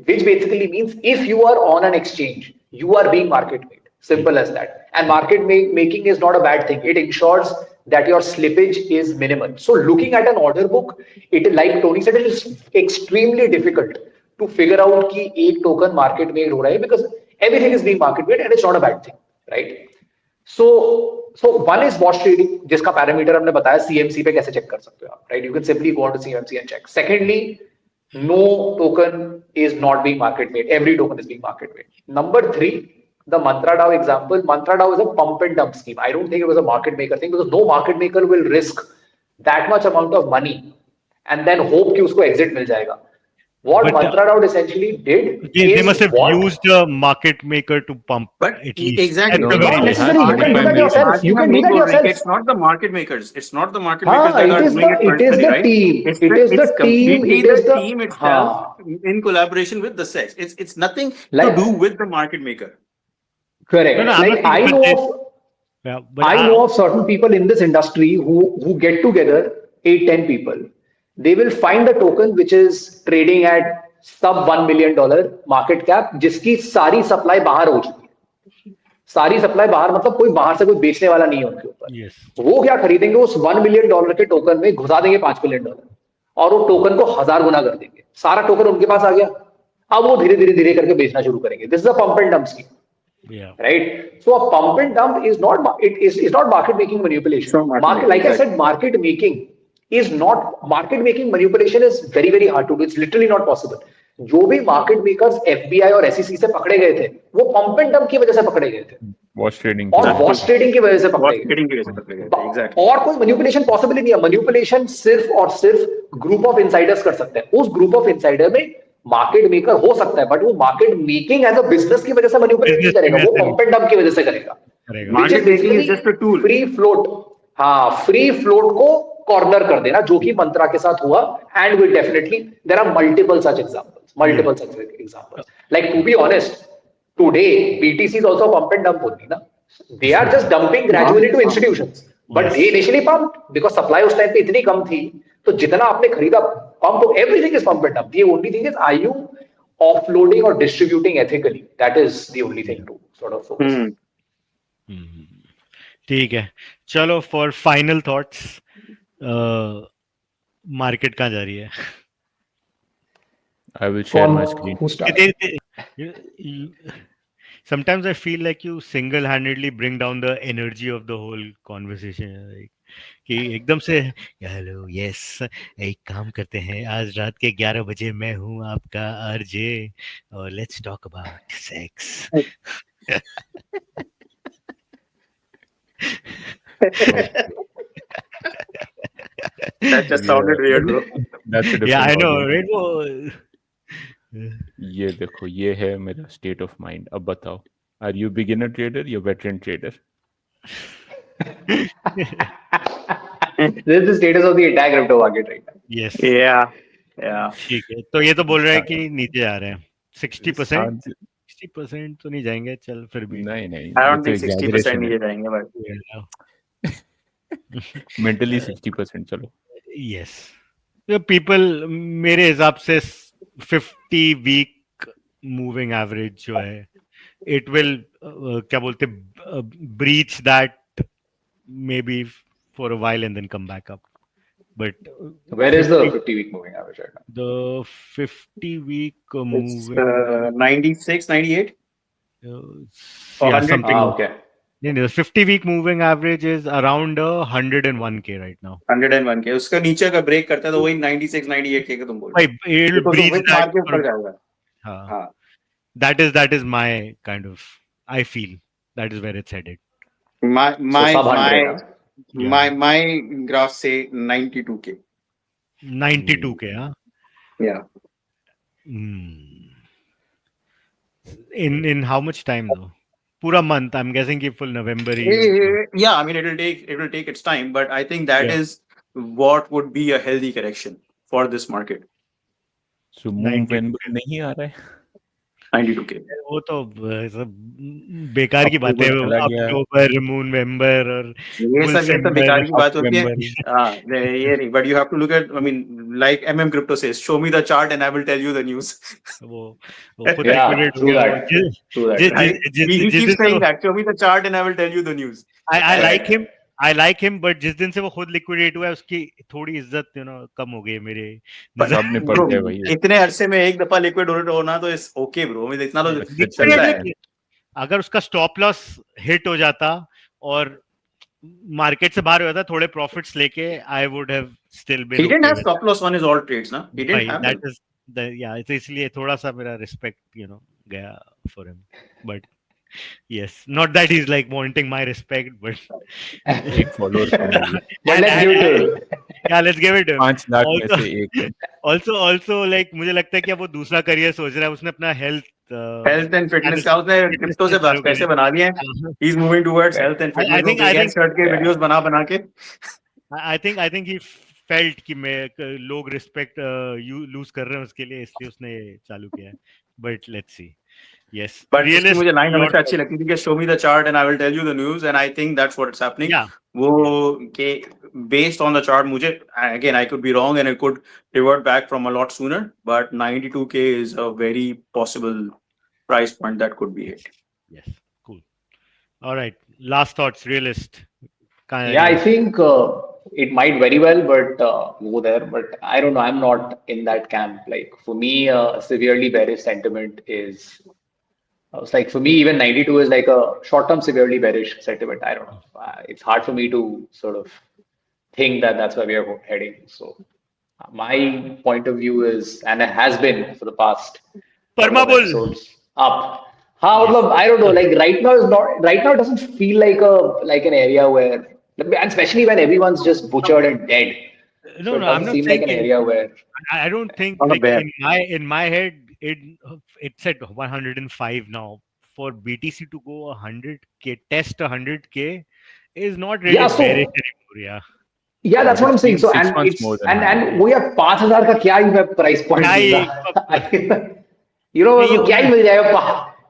Speaker 5: which basically means if you are on an exchange, you are being market made. Simple as that. And market making is not a bad thing. It ensures that your slippage is minimal. So looking at an order book, it, like Tony said, it is extremely difficult to figure out कि एक token market made हो रहा है, because everything is being market made and it's not a bad thing, right? So one is wash trading, जिसका parameter हमने बताया, CMC पे कैसे चेक कर सकते हो आप, right? You can simply go on to CMC and check. Secondly, no token is not being market made. Every token is being market made. Number 3, the Mantra DAO example. Mantra DAO is a pump and dump scheme. I don't think it was a market maker thing, because no market maker will risk that much amount of money and then hope कि उसको exit मिल जाएगा. What Mantra DAO essentially did
Speaker 3: they must have used a market maker to pump,
Speaker 4: But
Speaker 3: at least.
Speaker 4: exactly.
Speaker 3: At the
Speaker 5: Not
Speaker 3: very least.
Speaker 5: necessarily. You can do that yourself. You can do that yourself.
Speaker 4: It's not the market makers. It's not the market makers that are doing it
Speaker 5: it is
Speaker 4: personally,
Speaker 5: the
Speaker 4: right?
Speaker 5: team.
Speaker 4: It's
Speaker 5: It is the team.
Speaker 4: completely
Speaker 5: It is
Speaker 4: the
Speaker 5: the
Speaker 4: team itself in collaboration with the SEX. It's nothing to
Speaker 5: Like-
Speaker 4: do with the market maker.
Speaker 5: Correct.
Speaker 3: No, I'm
Speaker 5: Like
Speaker 3: not
Speaker 5: I
Speaker 3: saying-
Speaker 5: know
Speaker 3: but
Speaker 5: of
Speaker 3: Yeah, but
Speaker 5: I know of certain people in this industry who get together, 8-10 people. They will find a token which is trading at sub $1 million market cap, जिसकी सारी supply बाहर हो चुकी है. सारी supply बाहर, मतलब कोई बाहर से कोई बेचने वाला नहीं है उनके ऊपर।
Speaker 3: Yes.
Speaker 5: वो क्या खरीदेंगे, उस $1 मिलियन के टोकन में घुसा देंगे $5 मिलियन और वो टोकन को 1000 गुना कर देंगे। सारा टोकन उनके पास आ गया, अब वो धीरे धीरे धीरे करके बेचना शुरू करेंगे। This is a pump and dump scheme,
Speaker 3: Yeah.
Speaker 5: right? So a pump and dump is not, it is not market making manipulation.
Speaker 4: So market
Speaker 5: Like I
Speaker 4: making,
Speaker 5: said, market making is not, market making manipulation is very very hard to do. It's literally not possible. जो भी market makers FBI और SEC से पकड़े गए थे, वो pump and dump की वजह से पकड़े गए थे,
Speaker 2: वॉच ट्रेडिंग
Speaker 5: और वॉच ट्रेडिंग की वजह से पकड़े गए।
Speaker 4: Trading की वजह से पकड़े गए थे, exactly.
Speaker 5: और कोई मैनिपुलेशन पॉसिबल ही नहीं है। मैनिपुलेशन सिर्फ और सिर्फ ग्रुप ऑफ इनसाइडर्स कर सकते हैं। उस ग्रुप ऑफ इनसाइडर में मार्केट मेकर हो सकता है, बट वो market making as a business की वजह से मैनिपुलेट नहीं करेगा, वो पंप एंड डंप की वजह से करेगा।
Speaker 4: Market making is just a tool.
Speaker 5: Free float, हाँ, फ्री फ्लोट को कॉर्नर कर देना, जो कि मंत्रा के साथ हुआ। And will definitely, there are multiple such examples, like to be honest, today BTC is also pump and dump only, na? They are just dumping gradually to institutions, but they initially pumped because supply उस time पे इतनी कम थी, तो जितना आपने खरीदा pump, everything is pump and dump. The only thing is, are you offloading or distributing ethically? That is the only thing to sort of focus.
Speaker 3: ठीक है, चलो फॉर फाइनल थॉट्स, मार्केट कहाँ जा रही है?
Speaker 2: I will share my screen.
Speaker 5: Who started?
Speaker 3: Sometimes I feel like you single-handedly bring down the energy of the whole conversation. Like, कि एकदम से हेलो यस, एक काम करते हैं, आज रात के 11 बजे मैं हूँ आपका RJ और let's talk about sex.
Speaker 4: That just sounded weird, bro.
Speaker 2: That's a different
Speaker 3: Yeah, I know,
Speaker 2: audience.
Speaker 3: right? वो
Speaker 2: ये देखो, ये है मेरा स्टेट ऑफ माइंड। अब बताओ, आर यू बिगिनर ट्रेडर या veteran trader?
Speaker 5: This is the status of the entire crypto market right now.
Speaker 3: yes,
Speaker 4: Yeah.
Speaker 3: ठीक है, तो ये तो बोल रहे हैं कि नीचे आ रहे हैं 60%, 60% तो नहीं जाएंगे, चल फिर भी
Speaker 2: नहीं नहीं,
Speaker 4: I don't think 60% नीचे जाएंगे, but
Speaker 2: मेंटली 60% चलो।
Speaker 3: यस, पीपल मेरे हिसाब से 50 वीक मूविंग एवरेज जो है, इट विल क्या बोलते, breach that may be for a while and then come back up, but
Speaker 5: Where is the 50-week moving average right now?
Speaker 3: the 50 week
Speaker 4: it's
Speaker 3: moving
Speaker 4: 96, 98. Or
Speaker 3: yeah,
Speaker 4: 100.
Speaker 3: something.
Speaker 5: Okay.
Speaker 3: The 50 week moving average is around 101k right now.
Speaker 4: 101K. उसका नीचे का break करता है तो वही 96, 98K का तुम बोल रहे
Speaker 3: Like, it'll
Speaker 4: हो।
Speaker 3: breach
Speaker 4: तो
Speaker 3: that.
Speaker 4: के ऊपर जाएगा।
Speaker 3: हाँ.
Speaker 4: हाँ।
Speaker 3: That is my kind of, I feel that is where it's headed.
Speaker 4: My graph say 92K.
Speaker 3: 92k, huh?
Speaker 4: Yeah.
Speaker 3: In how much time though? Pura month, I'm guessing कि full November.
Speaker 4: Yeah, I mean it will take its time, but I think that is what would be a healthy correction for this market.
Speaker 2: So November नहीं आ रहा है,
Speaker 4: 92K.
Speaker 3: वो तो सब बेकार की बातें हैं, अक्टूबर, नवंबर और
Speaker 4: ये सब बेकार की बात होती है। हाँ, ये नहीं, but you have to look at, I mean, like Crypto says, show me the chart and I will tell you the news.
Speaker 3: वो खुद liquidate हो गया।
Speaker 4: He keeps saying that, show me the chart and I will tell you the news.
Speaker 3: I like him, but जिस दिन से वो खुद liquidate हुआ है, उसकी थोड़ी इज्जत कम हो गई है मेरे
Speaker 2: नजर में पड़ गया भाई।
Speaker 4: इतने अरसे में एक दफा liquidate होना तो इस ओके ब्रो, इतना तो चलता है।
Speaker 3: अगर उसका स्टॉप लॉस हिट हो जाता और मार्केट से बाहर हो जाता, थोड़े प्रॉफिट्स लेके, I would have still been.
Speaker 4: He didn't have stop loss on his all trades, ना? He didn't have
Speaker 3: that. Is the इसलिए थोड़ा सा मेरा respect गया for him, but yes, not that he's like wanting my respect, but
Speaker 2: एक follower
Speaker 3: let's give it to him.
Speaker 2: 5 lakh में से एक।
Speaker 3: Also like मुझे लगता है कि अब वो दूसरा करियर सोच रहा है, उसने अपना हेल्थ
Speaker 4: एंड फिटनेस का उसने क्रिप्टो से पैसे बना लिए हैं। He is moving towards health and fitness. I think shirt के वीडियोस बना के
Speaker 3: I think he felt कि मैं लोग रिस्पेक्ट लूज कर रहे हैं उसके लिए, इसलिए उसने चालू किया है, but let's see. Yes,
Speaker 4: but मुझे लाइन हमेशा अच्छी लगती थी कि show me the chart and I will tell you the news, and I think that's what's happening. वो के based on the chart, मुझे again I could be wrong and it could revert back from a lot sooner, but 92K is a very possible price point that could be hit.
Speaker 3: Yes, cool. All right. Last thoughts, realist.
Speaker 5: Yeah, I think it might very well, but go there. But I don't know. I'm not in that camp. Like for me, severely bearish sentiment is. It's like for me, even 92 is like a short-term severely bearish sentiment. I don't know. It's hard for me to sort of think that that's where we are heading. So my point of view is, and it has been for the past couple of
Speaker 3: Permabull.
Speaker 5: episodes, up. How I don't know. Like right now is not. Right now it doesn't feel like an area where, and especially when everyone's just butchered and dead.
Speaker 3: No,
Speaker 5: So it
Speaker 3: no, I'm
Speaker 5: doesn't
Speaker 3: not
Speaker 5: seem like
Speaker 3: saying
Speaker 5: an
Speaker 3: it.
Speaker 5: area where.
Speaker 3: I don't think
Speaker 4: On a
Speaker 3: like
Speaker 4: bear.
Speaker 3: in my head it's at 105 now. For BTC to go 100k, test 100k is not really
Speaker 5: Yeah. So
Speaker 3: bearish anymore. Yeah.
Speaker 5: yeah, that's
Speaker 2: But
Speaker 5: what I'm
Speaker 2: it's
Speaker 5: saying.
Speaker 2: been
Speaker 5: So
Speaker 2: 6
Speaker 5: and
Speaker 2: months
Speaker 5: it's
Speaker 2: more than
Speaker 5: and
Speaker 2: 100.
Speaker 5: वो यार 5,000 का क्या ही मैं price point
Speaker 3: क्या ही-
Speaker 5: दूंगा you know
Speaker 3: ये
Speaker 5: वो क्या ही मिल जाएगा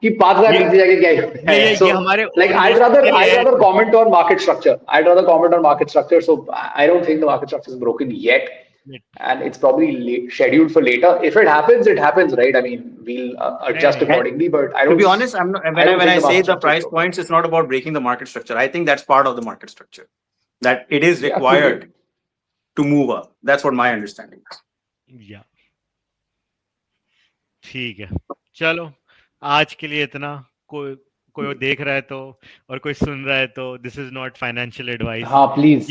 Speaker 5: कि 5,000
Speaker 3: ये-
Speaker 5: नीचे जाके क्या ही हो जाएगा.
Speaker 3: ये
Speaker 5: So
Speaker 3: हमारे
Speaker 5: like
Speaker 3: own
Speaker 5: I'd
Speaker 3: risk
Speaker 5: rather
Speaker 3: के लिए है.
Speaker 5: comment on market structure. I'd rather comment on market structure. So I don't think the market structure is broken yet, and it's probably scheduled for later. If it happens, it happens, right? I mean, we'll adjust
Speaker 3: Yeah.
Speaker 5: accordingly. But I
Speaker 4: To
Speaker 5: don't.
Speaker 4: be honest, I'm not, when
Speaker 5: don't
Speaker 4: I
Speaker 5: think the
Speaker 4: say
Speaker 5: market
Speaker 4: the
Speaker 5: structure is
Speaker 4: price
Speaker 5: broken.
Speaker 4: points, it's not about breaking the market structure. I think that's part of the market structure. That it is
Speaker 5: Yeah, could
Speaker 4: required to move up. That's what my understanding is.
Speaker 3: या ठीक है, चलो आज के लिए इतना. कोई देख रहा है तो और कोई सुन रहा है तो this is not financial advice.
Speaker 5: हाँ, please.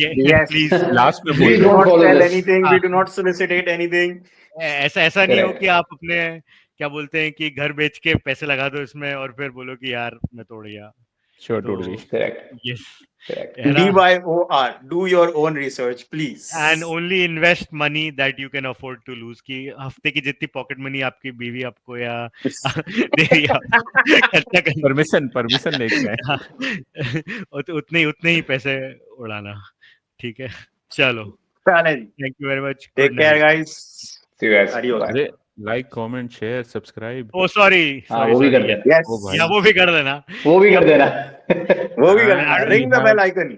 Speaker 3: प्लीज
Speaker 2: लास्ट में
Speaker 4: We
Speaker 2: बोल
Speaker 5: Please
Speaker 4: do
Speaker 5: don't
Speaker 4: not
Speaker 5: follow
Speaker 4: sell
Speaker 5: this.
Speaker 4: anything. We do not solicitate anything.
Speaker 3: ऐसा नहीं हो
Speaker 5: Correct.
Speaker 3: कि आप अपने क्या बोलते हैं कि घर बेच के पैसे लगा दो इसमें और फिर बोलो कि यार मैं तोड़ गया.
Speaker 2: Sure,
Speaker 3: तो
Speaker 2: totally.
Speaker 5: Correct.
Speaker 3: Yes
Speaker 5: Correct.
Speaker 4: DYOR. Do your own research, please.
Speaker 3: And only invest money that you can afford to lose. की हफ्ते की जितनी पॉकेट मनी आपकी बीवी आपको या दे रही है खर्चा कर
Speaker 2: परमिशन लेके आए.
Speaker 3: उतने ही पैसे उड़ाना. ठीक है, चलो.
Speaker 4: Challenge.
Speaker 3: Thank you very much.
Speaker 4: Take care, guys.
Speaker 5: See you guys.
Speaker 4: Adios.
Speaker 5: Bye.
Speaker 2: अरे लाइक कमेंट शेयर सब्सक्राइब.
Speaker 3: ओ सॉरी
Speaker 5: हाँ, वो भी कर देना.
Speaker 4: Yes.
Speaker 2: ओ भाई.
Speaker 3: या वो भी कर देना.
Speaker 5: वो भी कर देना.
Speaker 4: वो भी करना.
Speaker 2: And
Speaker 4: Ring the
Speaker 2: we
Speaker 4: bell
Speaker 2: have-
Speaker 4: icon.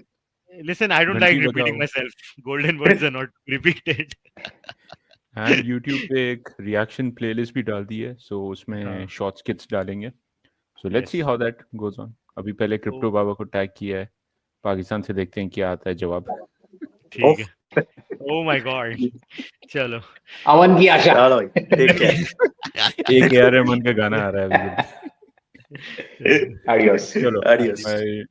Speaker 3: Listen, I don't
Speaker 2: घंटी
Speaker 3: like repeating
Speaker 2: बजाओ.
Speaker 3: myself. Golden words are not repeated.
Speaker 2: And YouTube पे एक रिएक्शन प्लेलिस्ट भी डाल दी है, सो उसमें
Speaker 3: हाँ.
Speaker 2: शॉर्ट स्किट्स डालेंगे. So let's see
Speaker 3: Yes.
Speaker 2: How that goes on. अभी पहले क्रिप्टो बाबा को टैग किया है, पाकिस्तान से देखते हैं क्या आता है जवाब.
Speaker 3: ठीक है. Oh my God. चलो.
Speaker 5: अमन की आशा.
Speaker 4: Chalo. Take care.
Speaker 2: एक AR रहमान का गाना आ रहा है अभी.
Speaker 5: Adios.
Speaker 2: चलो
Speaker 4: Adios.
Speaker 2: बाय.